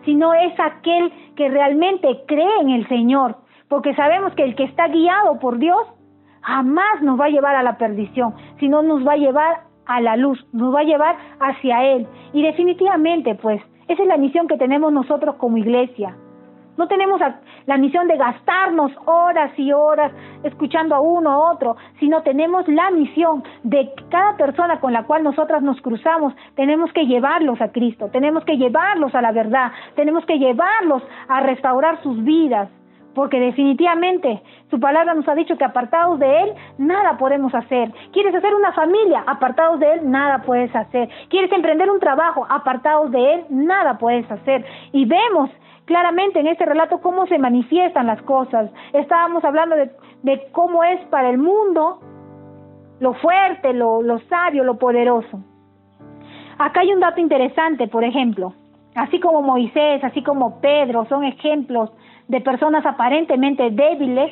S3: sino es aquel que realmente cree en el Señor, porque sabemos que el que está guiado por Dios jamás nos va a llevar a la perdición, sino nos va a llevar a la luz, nos va a llevar hacia Él. Y definitivamente, pues, esa es la misión que tenemos nosotros como iglesia. No tenemos la misión de gastarnos horas y horas escuchando a uno a otro, sino tenemos la misión de que cada persona con la cual nosotras nos cruzamos, tenemos que llevarlos a Cristo, tenemos que llevarlos a la verdad, tenemos que llevarlos a restaurar sus vidas, porque definitivamente su palabra nos ha dicho que apartados de Él, nada podemos hacer. ¿Quieres hacer una familia? Apartados de Él, nada puedes hacer. ¿Quieres emprender un trabajo? Apartados de Él, nada puedes hacer. Y vemos claramente en este relato cómo se manifiestan las cosas. Estábamos hablando de cómo es para el mundo lo fuerte, lo sabio, lo poderoso. Acá hay un dato interesante, por ejemplo, así como Moisés, así como Pedro son ejemplos de personas aparentemente débiles,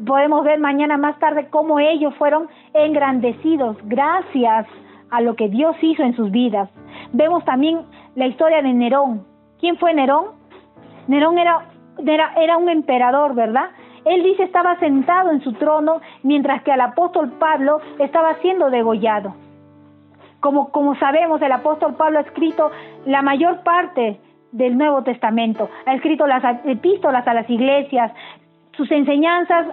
S3: podemos ver mañana más tarde cómo ellos fueron engrandecidos gracias a lo que Dios hizo en sus vidas. Vemos también la historia de Nerón. ¿Quién fue Nerón? Nerón era un emperador, ¿verdad? Él dice estaba sentado en su trono, mientras que el apóstol Pablo estaba siendo degollado. Como sabemos, el apóstol Pablo ha escrito la mayor parte del Nuevo Testamento, ha escrito las epístolas a las iglesias, sus enseñanzas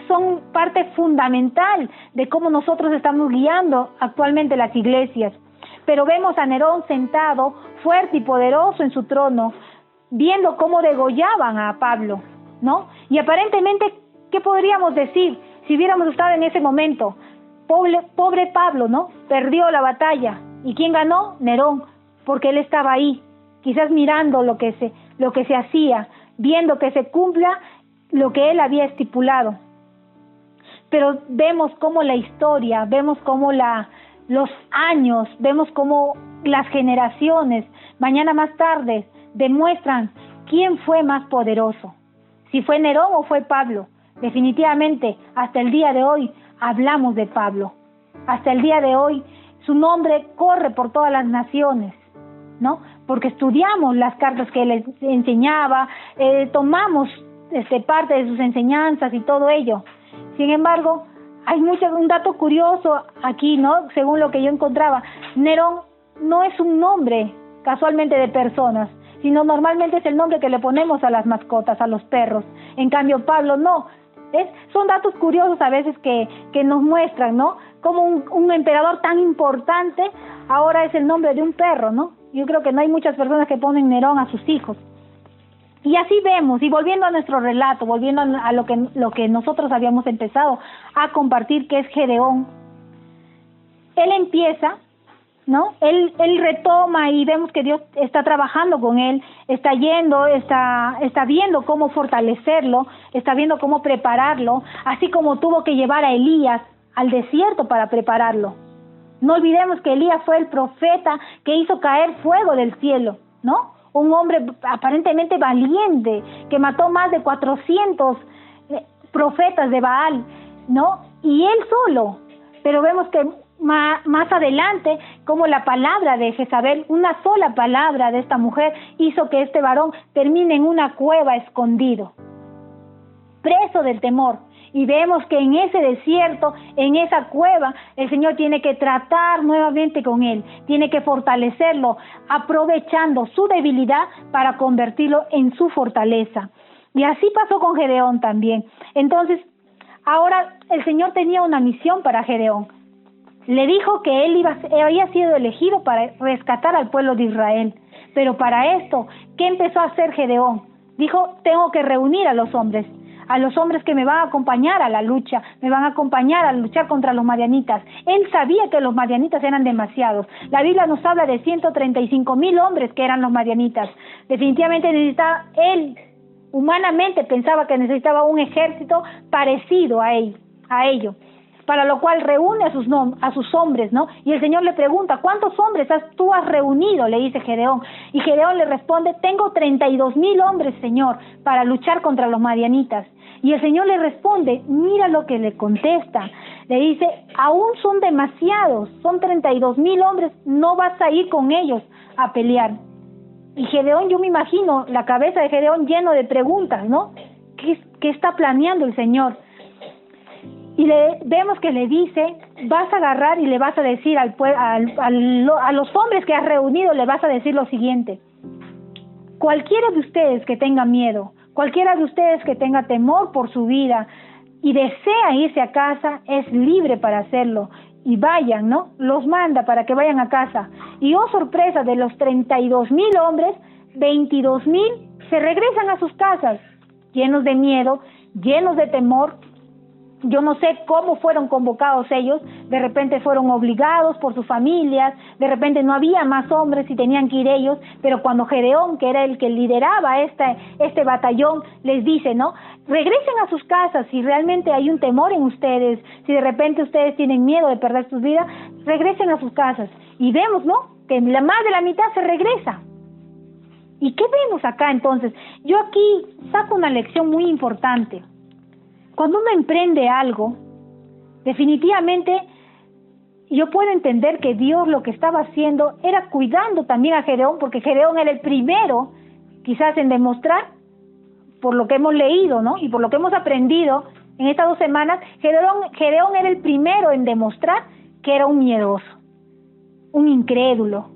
S3: son parte fundamental de cómo nosotros estamos guiando actualmente las iglesias. Pero vemos a Nerón sentado, fuerte y poderoso en su trono, viendo cómo degollaban a Pablo, ¿no? Y aparentemente, ¿qué podríamos decir si hubiéramos estado en ese momento? Pobre Pablo, ¿no? Perdió la batalla. ¿Y quién ganó? Nerón, porque él estaba ahí, quizás mirando lo que se hacía, viendo que se cumpla lo que él había estipulado. Pero vemos cómo la historia, vemos cómo los años, vemos cómo las generaciones, mañana más tarde, demuestran quién fue más poderoso, si fue Nerón o fue Pablo. Definitivamente, hasta el día de hoy hablamos de Pablo. Hasta el día de hoy su nombre corre por todas las naciones, ¿no? Porque estudiamos las cartas que él enseñaba, tomamos parte de sus enseñanzas y todo ello. Sin embargo, hay un dato curioso aquí, ¿no? Según lo que yo encontraba, Nerón no es un nombre casualmente de personas, sino normalmente es el nombre que le ponemos a las mascotas, a los perros. En cambio, Pablo no. Son datos curiosos a veces que nos muestran, ¿no? Como un emperador tan importante ahora es el nombre de un perro, ¿no? Yo creo que no hay muchas personas que ponen Nerón a sus hijos. Y así vemos, y volviendo a nuestro relato, volviendo a lo que nosotros habíamos empezado a compartir, que es Gedeón. Él empieza, ¿no? Él retoma y vemos que Dios está trabajando con él, está viendo cómo fortalecerlo, está viendo cómo prepararlo, así como tuvo que llevar a Elías al desierto para prepararlo. No olvidemos que Elías fue el profeta que hizo caer fuego del cielo, ¿no? Un hombre aparentemente valiente que mató más de 400 profetas de Baal, ¿no? Y él solo. Pero vemos que más adelante, como la palabra de Jezabel, una sola palabra de esta mujer hizo que este varón termine en una cueva escondido, preso del temor. Y vemos que en ese desierto, en esa cueva, el Señor tiene que tratar nuevamente con él, tiene que fortalecerlo, aprovechando su debilidad para convertirlo en su fortaleza. Y así pasó con Gedeón también. Entonces, ahora el Señor tenía una misión para Gedeón. Le dijo que él había sido elegido para rescatar al pueblo de Israel. Pero para esto, ¿qué empezó a hacer Gedeón? Dijo, tengo que reunir a los hombres que me van a acompañar a la lucha, me van a acompañar a luchar contra los madianitas. Él sabía que los madianitas eran demasiados. La Biblia nos habla de 135,000 hombres que eran los madianitas. Definitivamente necesitaba, él humanamente pensaba que necesitaba un ejército parecido a ello. para lo cual reúne a sus hombres, ¿no? Y el Señor le pregunta, ¿cuántos hombres tú has reunido? Le dice Gedeón. Y Gedeón le responde, tengo 32,000 hombres, Señor, para luchar contra los madianitas. Y el Señor le responde, mira lo que le contesta. Le dice, aún son demasiados, son 32,000 hombres, no vas a ir con ellos a pelear. Y Gedeón, yo me imagino la cabeza de Gedeón lleno de preguntas, ¿no? ¿Qué está planeando el Señor? Y vemos que le dice, vas a agarrar y le vas a decir a los hombres que has reunido, le vas a decir lo siguiente. Cualquiera de ustedes que tenga miedo, cualquiera de ustedes que tenga temor por su vida y desea irse a casa, es libre para hacerlo. Y vayan, ¿no? Los manda para que vayan a casa. Y oh sorpresa, de los 32,000 hombres, 22,000 se regresan a sus casas, llenos de miedo, llenos de temor. Yo no sé cómo fueron convocados ellos, de repente fueron obligados por sus familias, de repente no había más hombres y tenían que ir ellos, pero cuando Gedeón, que era el que lideraba este batallón, les dice, ¿no? Regresen a sus casas, si realmente hay un temor en ustedes, si de repente ustedes tienen miedo de perder sus vidas, regresen a sus casas. Y vemos, ¿no? Que más de la mitad se regresa. ¿Y qué vemos acá entonces? Yo aquí saco una lección muy importante. Cuando uno emprende algo, definitivamente yo puedo entender que Dios lo que estaba haciendo era cuidando también a Gedeón, porque Gedeón era el primero, quizás en demostrar, por lo que hemos leído, ¿no? Y por lo que hemos aprendido en estas 2 semanas, Gedeón era el primero en demostrar que era un miedoso, un incrédulo,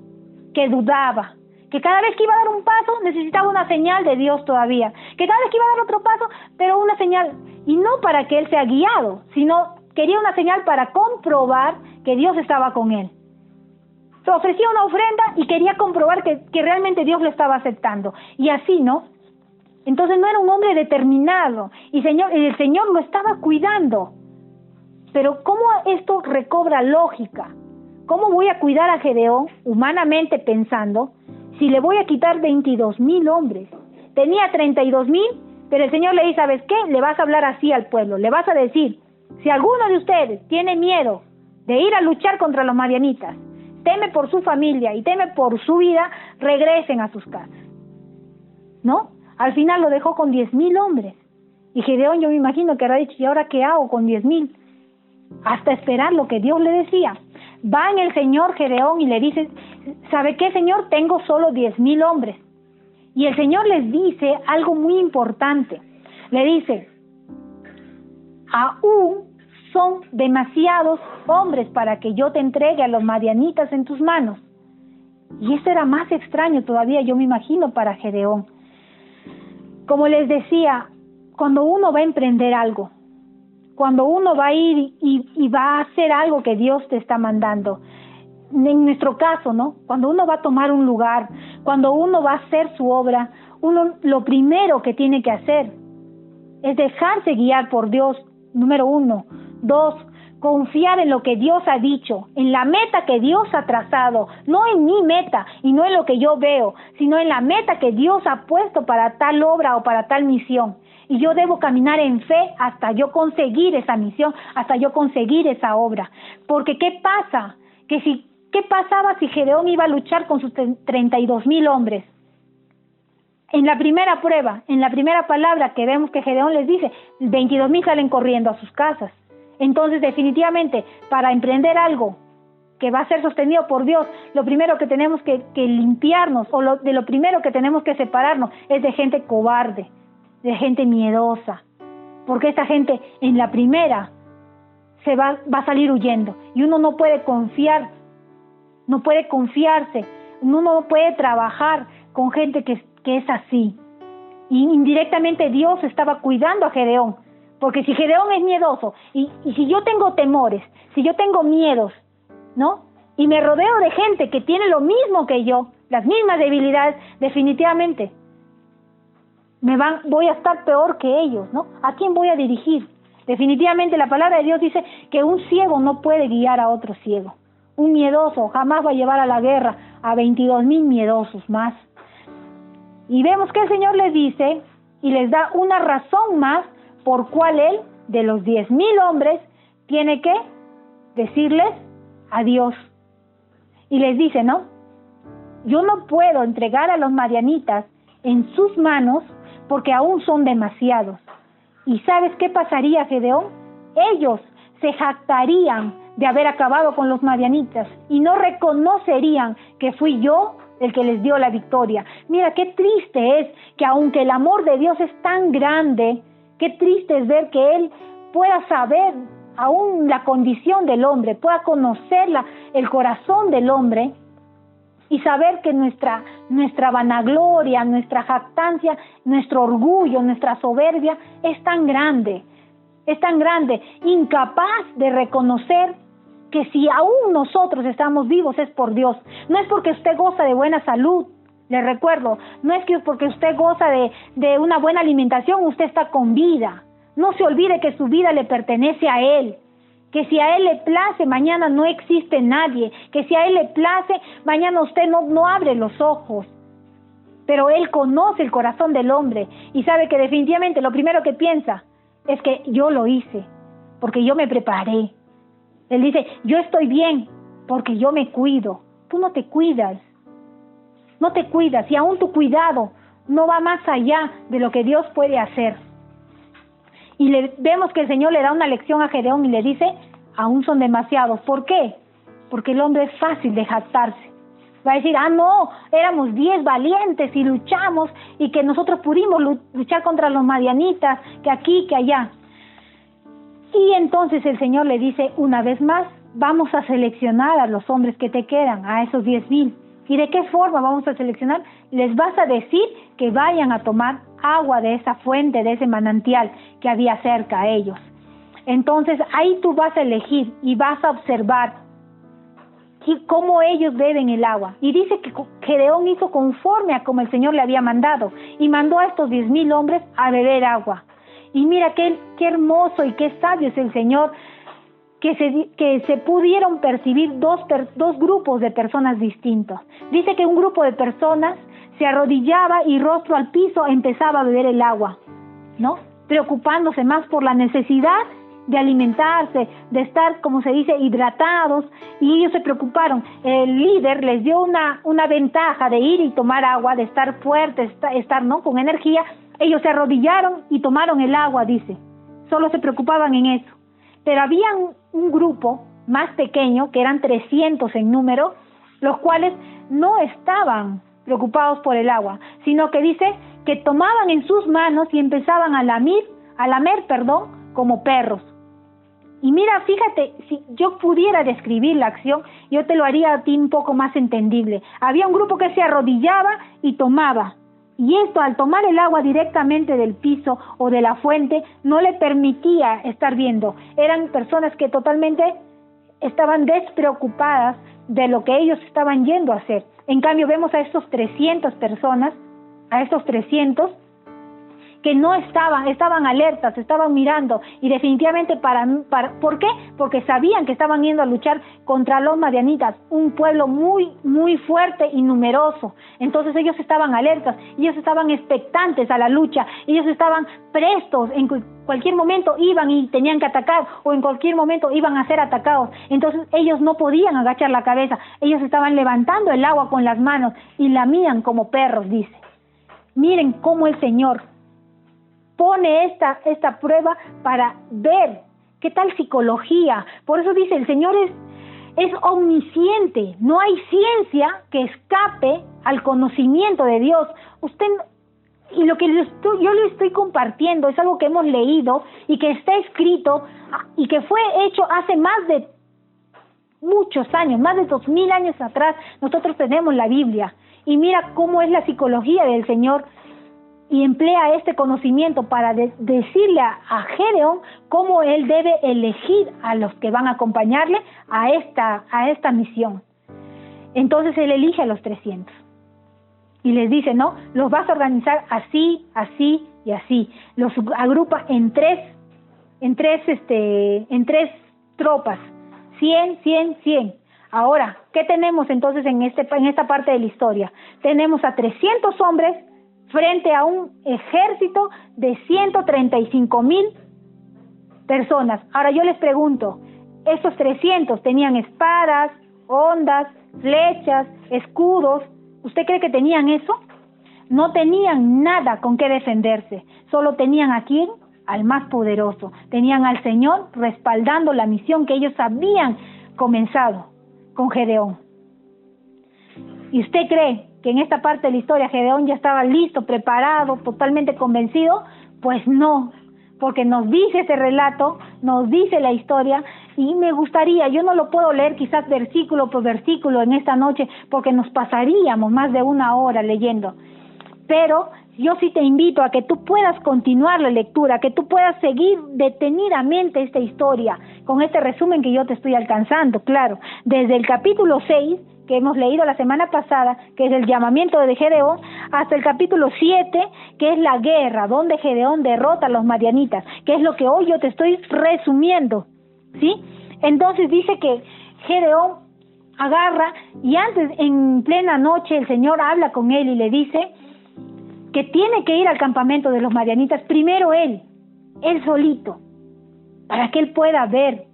S3: que dudaba, que cada vez que iba a dar un paso necesitaba una señal de Dios todavía, que cada vez que iba a dar otro paso, pero una señal, y no para que él sea guiado, sino quería una señal para comprobar que Dios estaba con él. Se ofrecía una ofrenda y quería comprobar que realmente Dios lo estaba aceptando, y así, ¿no? Entonces no era un hombre determinado, y el Señor lo estaba cuidando. Pero ¿cómo esto recobra lógica? ¿Cómo voy a cuidar a Gedeón, humanamente pensando, si le voy a quitar 22,000 hombres? Tenía 32,000, pero el Señor le dice, ¿sabes qué? Le vas a hablar así al pueblo, le vas a decir, si alguno de ustedes tiene miedo de ir a luchar contra los madianitas, teme por su familia y teme por su vida, regresen a sus casas. ¿No? Al final lo dejó con 10,000 hombres. Y Gedeón, yo me imagino que habrá dicho, ¿y ahora qué hago con 10,000? Hasta esperar lo que Dios le decía. Va en el Señor Gedeón y le dice, ¿sabe qué, Señor? Tengo solo 10,000 hombres. Y el Señor les dice algo muy importante. Le dice, aún son demasiados hombres para que yo te entregue a los madianitas en tus manos. Y eso era más extraño todavía, yo me imagino, para Gedeón. Como les decía, cuando uno va a emprender algo, cuando uno va a ir y va a hacer algo que Dios te está mandando, en nuestro caso, ¿no? Cuando uno va a tomar un lugar, cuando uno va a hacer su obra, uno lo primero que tiene que hacer es dejarse guiar por Dios, número 1. 2, confiar en lo que Dios ha dicho, en la meta que Dios ha trazado, no en mi meta y no en lo que yo veo, sino en la meta que Dios ha puesto para tal obra o para tal misión. Y yo debo caminar en fe hasta yo conseguir esa misión, hasta yo conseguir esa obra. Porque ¿qué pasa? ¿Qué pasaba si Gedeón iba a luchar con sus 32,000 hombres? En la primera prueba, en la primera palabra que vemos que Gedeón les dice, 22,000 salen corriendo a sus casas. Entonces, definitivamente, para emprender algo que va a ser sostenido por Dios, lo primero que tenemos que limpiarnos, o de lo primero que tenemos que separarnos, es de gente cobarde, de gente miedosa. Porque esta gente, en la primera, va a salir huyendo. Y uno no puede confiar, no puede confiarse, uno no puede trabajar con gente que es así. Y indirectamente Dios estaba cuidando a Gedeón. Porque si Gedeón es miedoso, y si yo tengo temores, si yo tengo miedos, ¿no? Y me rodeo de gente que tiene lo mismo que yo, las mismas debilidades, definitivamente voy a estar peor que ellos, ¿no? ¿A quién voy a dirigir? Definitivamente la palabra de Dios dice que un ciego no puede guiar a otro ciego. Un miedoso jamás va a llevar a la guerra a 22,000 miedosos más. Y vemos que el Señor les dice y les da una razón más por cual él, de los 10,000 hombres, tiene que decirles adiós. Y les dice, ¿no? Yo no puedo entregar a los madianitas en sus manos porque aún son demasiados. ¿Y sabes qué pasaría, Gedeón? Ellos se jactarían de haber acabado con los madianitas y no reconocerían que fui yo el que les dio la victoria. Mira, qué triste es que aunque el amor de Dios es tan grande, qué triste es ver que Él pueda saber aún la condición del hombre, pueda conocer el corazón del hombre y saber que nuestra vanagloria, nuestra jactancia, nuestro orgullo, nuestra soberbia es tan grande, incapaz de reconocer que si aún nosotros estamos vivos es por Dios. No es porque usted goza de buena salud, le recuerdo, no es que porque usted goza de una buena alimentación, usted está con vida. No se olvide que su vida le pertenece a Él, que si a Él le place, mañana no existe nadie, que si a Él le place, mañana usted no abre los ojos. Pero Él conoce el corazón del hombre y sabe que definitivamente lo primero que piensa es que yo lo hice, porque yo me preparé. Él dice, yo estoy bien, porque yo me cuido. Tú no te cuidas, y aún tu cuidado no va más allá de lo que Dios puede hacer. Y vemos que el Señor le da una lección a Gedeón y le dice, aún son demasiados. ¿Por qué? Porque el hombre es fácil de jactarse. Va a decir, no, éramos 10 valientes y luchamos y que nosotros pudimos luchar contra los madianitas, que aquí, que allá. Y entonces el Señor le dice una vez más, vamos a seleccionar a los hombres que te quedan, a esos 10,000. ¿Y de qué forma vamos a seleccionar? Les vas a decir que vayan a tomar agua de esa fuente, de ese manantial que había cerca a ellos. Entonces ahí tú vas a elegir y vas a observar cómo ellos beben el agua. Y dice que Gedeón hizo conforme a como el Señor le había mandado y mandó a estos 10,000 hombres a beber agua. Y mira qué hermoso y qué sabio es el Señor, que se pudieron percibir dos grupos de personas distintos. Dice que un grupo de personas se arrodillaba y rostro al piso empezaba a beber el agua, ¿no? Preocupándose más por la necesidad de alimentarse, de estar, como se dice, hidratados, y ellos se preocuparon. El líder les dio una ventaja de ir y tomar agua, de estar fuertes, estar ¿no? con energía. Ellos se arrodillaron y tomaron el agua, dice. Solo se preocupaban en eso. Pero había un grupo más pequeño, que eran 300 en número, los cuales no estaban preocupados por el agua, sino que dice que tomaban en sus manos y empezaban a lamer, como perros. Y mira, fíjate, si yo pudiera describir la acción, yo te lo haría a ti un poco más entendible. Había un grupo que se arrodillaba y tomaba. Y esto, al tomar el agua directamente del piso o de la fuente, no le permitía estar viendo. Eran personas que totalmente estaban despreocupadas de lo que ellos estaban yendo a hacer. En cambio, vemos a estos 300 personas, a estos 300, que no estaban alertas, estaban mirando, y definitivamente ¿por qué? Porque sabían que estaban yendo a luchar contra los madianitas, un pueblo muy, muy fuerte y numeroso. Entonces ellos estaban alertas, ellos estaban expectantes a la lucha, ellos estaban prestos, en cualquier momento iban y tenían que atacar, o en cualquier momento iban a ser atacados. Entonces ellos no podían agachar la cabeza, ellos estaban levantando el agua con las manos y lamían como perros, dice. Miren cómo el Señor pone esta prueba para ver qué tal psicología. Por eso dice, el Señor es omnisciente. No hay ciencia que escape al conocimiento de Dios. Y lo que yo le estoy compartiendo es algo que hemos leído y que está escrito y que fue hecho hace más de muchos años, más de 2000 años atrás. Nosotros tenemos la Biblia. Y mira cómo es la psicología del Señor, y emplea este conocimiento para decirle a Gedeón cómo él debe elegir a los que van a acompañarle a esta misión. Entonces él elige a los 300 y les dice, no, los vas a organizar así, así y así. Los agrupa en tres tropas, 100, 100, 100. Ahora, ¿qué tenemos entonces en esta parte de la historia? Tenemos a 300 hombres frente a un ejército de 135,000 personas. Ahora yo les pregunto, ¿estos 300 tenían espadas, hondas, flechas, escudos? ¿Usted cree que tenían eso? No tenían nada con qué defenderse, solo tenían a quién, al más poderoso, tenían al Señor respaldando la misión que ellos habían comenzado con Gedeón. ¿Y usted cree que en esta parte de la historia Gedeón ya estaba listo, preparado, totalmente convencido? Pues no, porque nos dice ese relato, nos dice la historia, y me gustaría, yo no lo puedo leer quizás versículo por versículo en esta noche, porque nos pasaríamos más de 1 hora leyendo, pero yo sí te invito a que tú puedas continuar la lectura, que tú puedas seguir detenidamente esta historia, con este resumen que yo te estoy alcanzando, claro, desde el capítulo 6, que hemos leído la semana pasada, que es el llamamiento de Gedeón, hasta el capítulo 7, que es la guerra, donde Gedeón derrota a los madianitas, que es lo que hoy yo te estoy resumiendo, ¿sí? Entonces dice que Gedeón agarra, y antes, en plena noche, el Señor habla con él y le dice que tiene que ir al campamento de los madianitas, primero él solito, para que él pueda ver.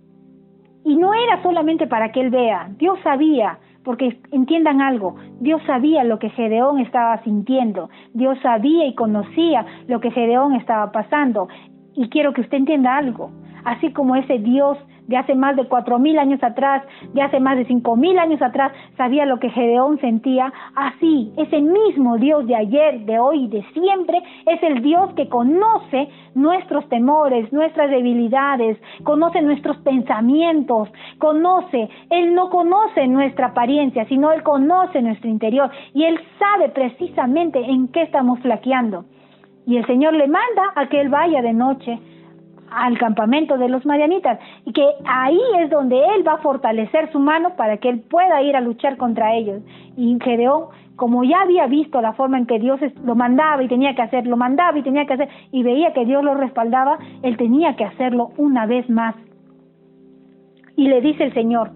S3: Y no era solamente para que él vea, Dios sabía, porque entiendan algo, Dios sabía lo que Gedeón estaba sintiendo, Dios sabía y conocía lo que Gedeón estaba pasando. Y quiero que usted entienda algo, así como ese Dios de hace más de 4,000 años atrás, de hace más de 5,000 años atrás, sabía lo que Gedeón sentía, así, ese mismo Dios de ayer, de hoy y de siempre, es el Dios que conoce nuestros temores, nuestras debilidades, conoce nuestros pensamientos, Él no conoce nuestra apariencia, sino Él conoce nuestro interior, y Él sabe precisamente en qué estamos flaqueando. Y el Señor le manda a que Él vaya de noche al campamento de los madianitas, y que ahí es donde él va a fortalecer su mano para que él pueda ir a luchar contra ellos. Y Gedeón, como ya había visto la forma en que Dios lo mandaba y tenía que hacer, y veía que Dios lo respaldaba, él tenía que hacerlo una vez más. Y le dice el Señor,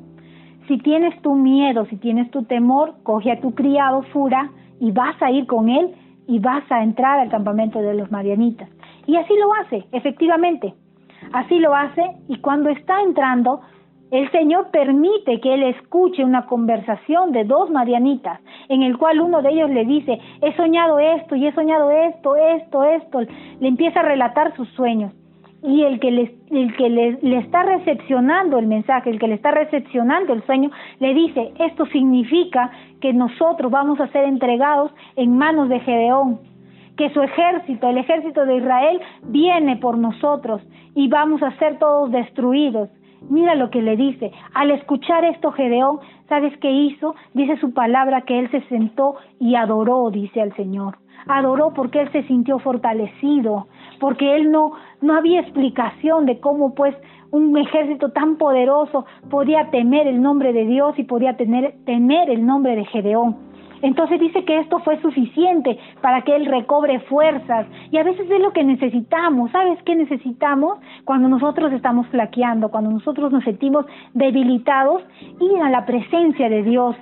S3: si tienes tu miedo, si tienes tu temor, coge a tu criado Fura y vas a ir con él y vas a entrar al campamento de los madianitas. Y así lo hace, efectivamente. Así lo hace, y cuando está entrando, el Señor permite que él escuche una conversación de 2 madianitas, en el cual uno de ellos le dice, he soñado esto, y he soñado esto, le empieza a relatar sus sueños. Y el que le está recepcionando el mensaje, el que le está recepcionando el sueño, le dice, esto significa que nosotros vamos a ser entregados en manos de Gedeón, que su ejército, el ejército de Israel, viene por nosotros y vamos a ser todos destruidos. Mira lo que le dice. Al escuchar esto Gedeón, ¿sabes qué hizo? Dice su palabra que él se sentó y adoró, dice al Señor. Adoró porque él se sintió fortalecido, porque él no había explicación de cómo pues un ejército tan poderoso podía temer el nombre de Dios y podía temer el nombre de Gedeón. Entonces dice que esto fue suficiente para que él recobre fuerzas, y a veces es lo que necesitamos. ¿Sabes qué necesitamos? Cuando nosotros estamos flaqueando, cuando nosotros nos sentimos debilitados, ir a la presencia de Dios,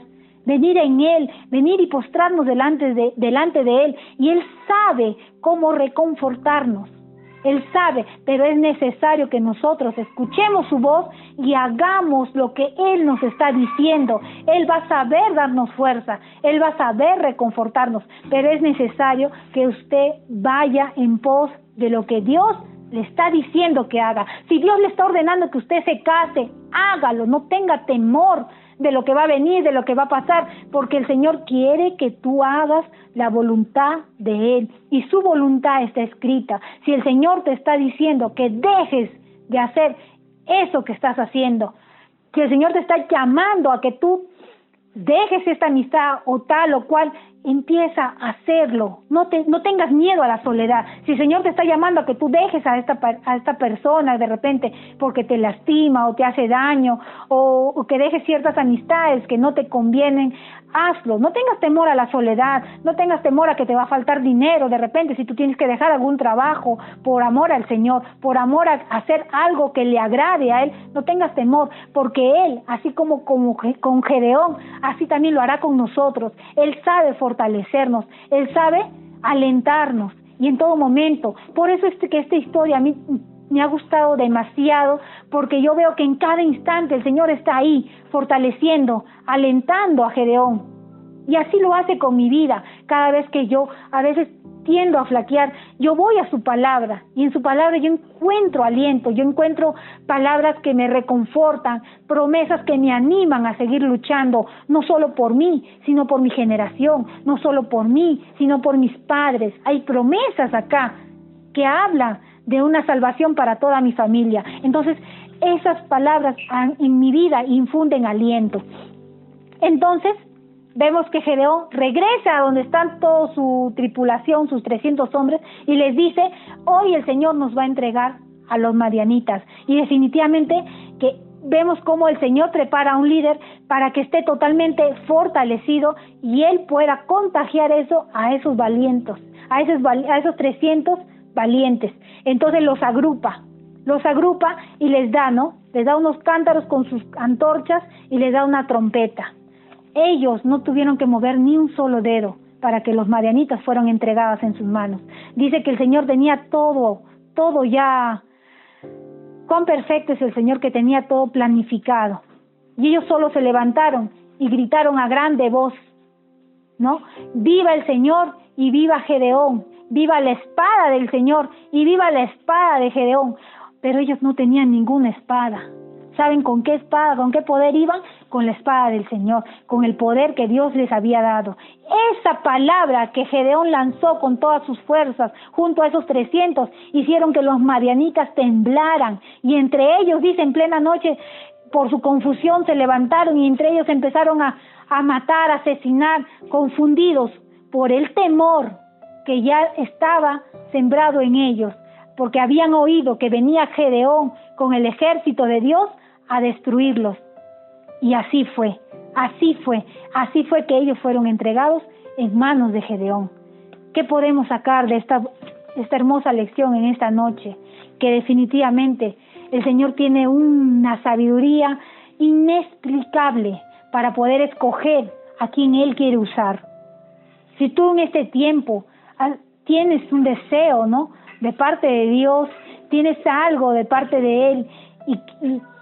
S3: venir en Él, venir y postrarnos delante de Él, y Él sabe cómo reconfortarnos. Él sabe, pero es necesario que nosotros escuchemos su voz y hagamos lo que Él nos está diciendo. Él va a saber darnos fuerza, Él va a saber reconfortarnos, pero es necesario que usted vaya en pos de lo que Dios le está diciendo que haga. Si Dios le está ordenando que usted se case, hágalo, no tenga temor de lo que va a venir, de lo que va a pasar, porque el Señor quiere que tú hagas la voluntad de Él, y su voluntad está escrita. Si el Señor te está diciendo que dejes de hacer eso que estás haciendo, que el Señor te está llamando a que tú dejes esta amistad o tal o cual, empieza a hacerlo. No tengas miedo a la soledad. Si el Señor te está llamando a que tú dejes a esta persona de repente porque te lastima o te hace daño, o que dejes ciertas amistades que no te convienen, hazlo. No tengas temor a la soledad, no tengas temor a que te va a faltar dinero de repente si tú tienes que dejar algún trabajo por amor al Señor, por amor a hacer algo que le agrade a Él. No tengas temor, porque Él, así como con Gedeón, así también lo hará con nosotros. Él sabe fortalecernos, Él sabe alentarnos, y en todo momento. Por eso es que esta historia a mí me ha gustado demasiado, porque yo veo que en cada instante el Señor está ahí, fortaleciendo, alentando a Gedeón. Y así lo hace con mi vida. Cada vez que yo a veces tiendo a flaquear, yo voy a su palabra, y en su palabra yo encuentro aliento, yo encuentro palabras que me reconfortan, promesas que me animan a seguir luchando, no solo por mí, sino por mi generación, no solo por mí, sino por mis padres. Hay promesas acá que hablan de una salvación para toda mi familia. Entonces, esas palabras en mi vida infunden aliento. Entonces, vemos que Gedeón regresa a donde están toda su tripulación, sus 300 hombres, y les dice, hoy el Señor nos va a entregar a los madianitas. Y definitivamente que vemos cómo el Señor prepara a un líder para que esté totalmente fortalecido y él pueda contagiar eso a esos valientes, a esos 300 valientes. Entonces los agrupa y les da, les da unos cántaros con sus antorchas y les da una trompeta. Ellos no tuvieron que mover ni un solo dedo para que los madianitas fueran entregadas en sus manos. Dice que el Señor tenía todo ya. Cuán perfecto es el Señor, que tenía todo planificado. Y ellos solo se levantaron y gritaron a grande voz, Viva el Señor y viva Gedeón. Viva la espada del Señor y viva la espada de Gedeón. Pero ellos no tenían ninguna espada. ¿Saben con qué espada, con qué poder iban? Con la espada del Señor, con el poder que Dios les había dado. Esa palabra que Gedeón lanzó con todas sus fuerzas, junto a esos 300, hicieron que los madianitas temblaran. Y entre ellos, dice, en plena noche, por su confusión se levantaron y entre ellos empezaron a matar, a asesinar, confundidos por el temor que ya estaba sembrado en ellos, porque habían oído que venía Gedeón con el ejército de Dios a destruirlos. Y así fue que ellos fueron entregados en manos de Gedeón. ¿Qué podemos sacar de esta hermosa lección en esta noche? Que definitivamente el Señor tiene una sabiduría inexplicable para poder escoger a quien Él quiere usar. Si tú en este tiempo tienes un deseo, de parte de Dios, tienes algo de parte de Él y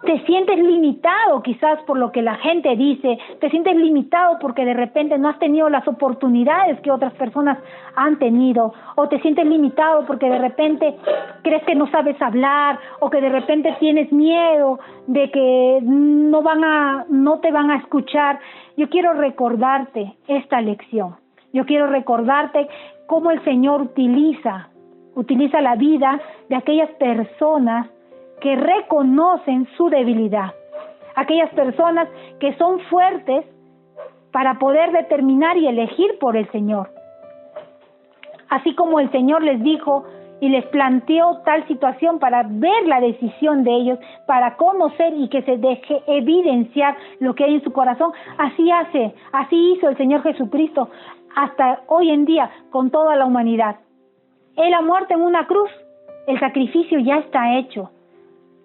S3: te sientes limitado quizás por lo que la gente dice, te sientes limitado porque de repente no has tenido las oportunidades que otras personas han tenido, o te sientes limitado porque de repente crees que no sabes hablar, o que de repente tienes miedo de que no te van a escuchar. Yo quiero recordarte esta lección. Yo quiero recordarte cómo el Señor utiliza la vida de aquellas personas que reconocen su debilidad, aquellas personas que son fuertes para poder determinar y elegir por el Señor. Así como el Señor les dijo y les planteó tal situación para ver la decisión de ellos, para conocer y que se deje evidenciar lo que hay en su corazón, así hizo el Señor Jesucristo hasta hoy en día con toda la humanidad. Él ha muerto en una cruz, el sacrificio ya está hecho,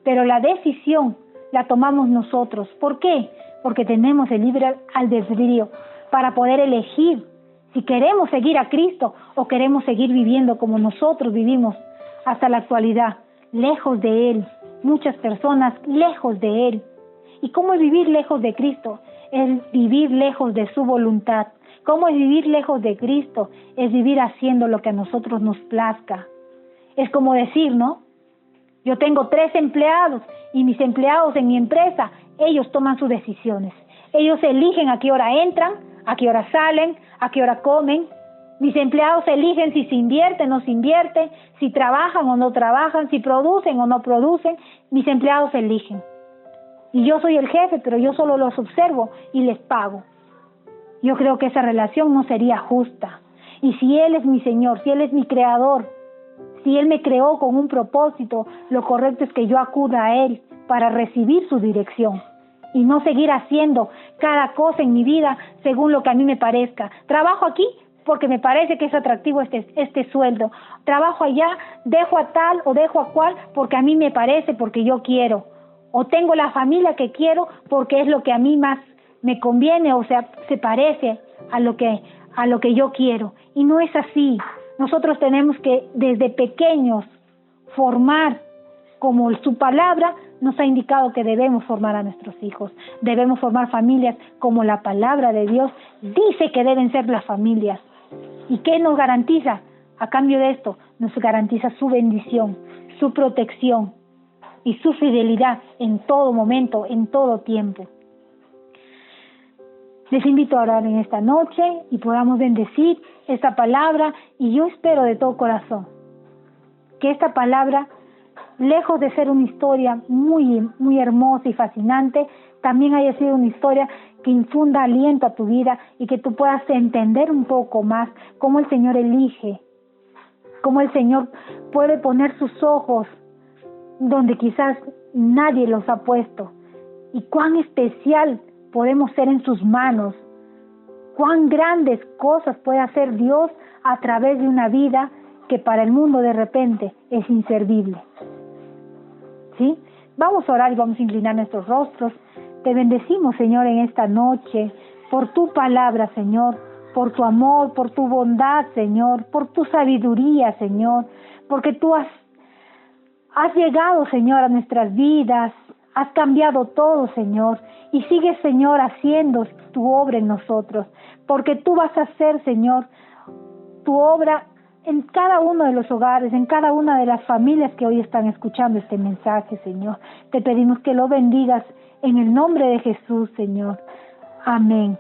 S3: pero la decisión la tomamos nosotros. ¿Por qué? Porque tenemos el libre albedrío para poder elegir si queremos seguir a Cristo o queremos seguir viviendo como nosotros vivimos hasta la actualidad, lejos de Él, muchas personas lejos de Él. ¿Y cómo es vivir lejos de Cristo? Es vivir lejos de su voluntad. ¿Cómo es vivir lejos de Cristo? Es vivir haciendo lo que a nosotros nos plazca. Es como decir, yo tengo 3 empleados y mis empleados en mi empresa, ellos toman sus decisiones. Ellos eligen a qué hora entran, a qué hora salen, a qué hora comen. Mis empleados eligen si se invierte o no se invierte, si trabajan o no trabajan, si producen o no producen. Mis empleados eligen. Y yo soy el jefe, pero yo solo los observo y les pago. Yo creo que esa relación no sería justa. Y si Él es mi Señor, si Él es mi Creador, si Él me creó con un propósito, lo correcto es que yo acuda a Él para recibir su dirección y no seguir haciendo cada cosa en mi vida según lo que a mí me parezca. Trabajo aquí porque me parece que es atractivo este sueldo. Trabajo allá, dejo a tal o dejo a cual porque a mí me parece, porque yo quiero. O tengo la familia que quiero porque es lo que a mí más me conviene, o sea, se parece a lo que yo quiero. Y no es así. Nosotros tenemos que desde pequeños formar como su palabra nos ha indicado que debemos formar a nuestros hijos, debemos formar familias como la palabra de Dios dice que deben ser las familias. ¿Y qué nos garantiza? A cambio de esto, nos garantiza su bendición, su protección y su fidelidad en todo momento, en todo tiempo. Les invito a orar en esta noche y podamos bendecir esta palabra, y yo espero de todo corazón que esta palabra, lejos de ser una historia muy, muy hermosa y fascinante, también haya sido una historia que infunda aliento a tu vida y que tú puedas entender un poco más cómo el Señor elige, cómo el Señor puede poner sus ojos donde quizás nadie los ha puesto, y cuán especial podemos ser en sus manos, cuán grandes cosas puede hacer Dios a través de una vida que para el mundo de repente es inservible. ¿Sí? Vamos a orar y vamos a inclinar nuestros rostros. Te bendecimos, Señor, en esta noche, por tu palabra, Señor, por tu amor, por tu bondad, Señor, por tu sabiduría, Señor, porque tú has llegado, Señor, a nuestras vidas, has cambiado todo, Señor, y sigues, Señor, haciendo tu obra en nosotros, porque tú vas a hacer, Señor, tu obra en cada uno de los hogares, en cada una de las familias que hoy están escuchando este mensaje, Señor. Te pedimos que lo bendigas en el nombre de Jesús, Señor. Amén.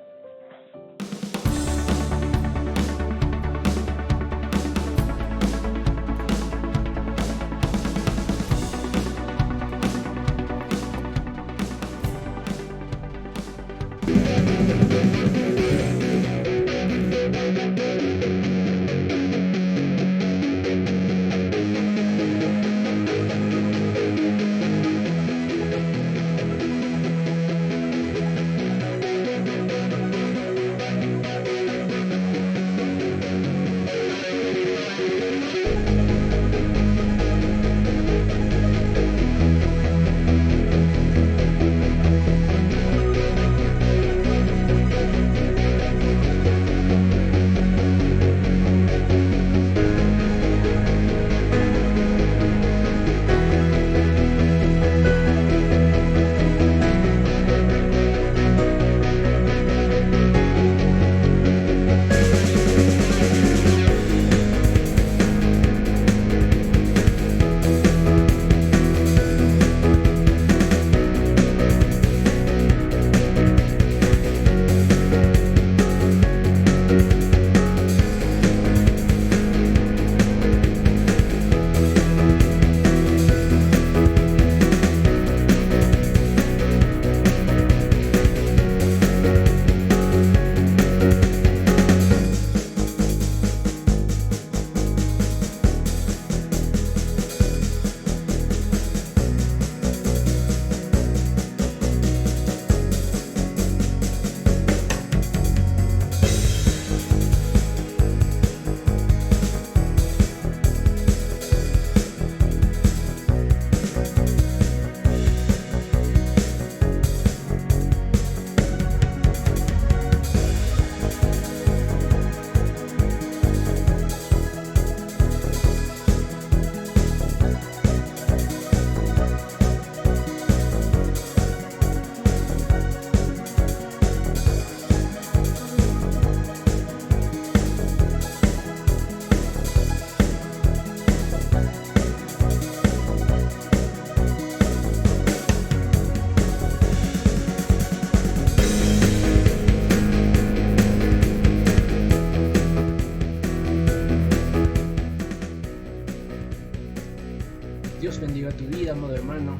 S2: Dios bendiga tu vida, amado hermano.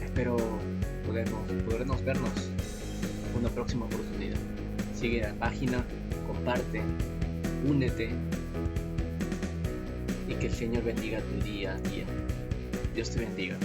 S2: Espero podernos vernos en una próxima oportunidad. Sigue la página, comparte, únete y que el Señor bendiga tu día a día. Dios te bendiga.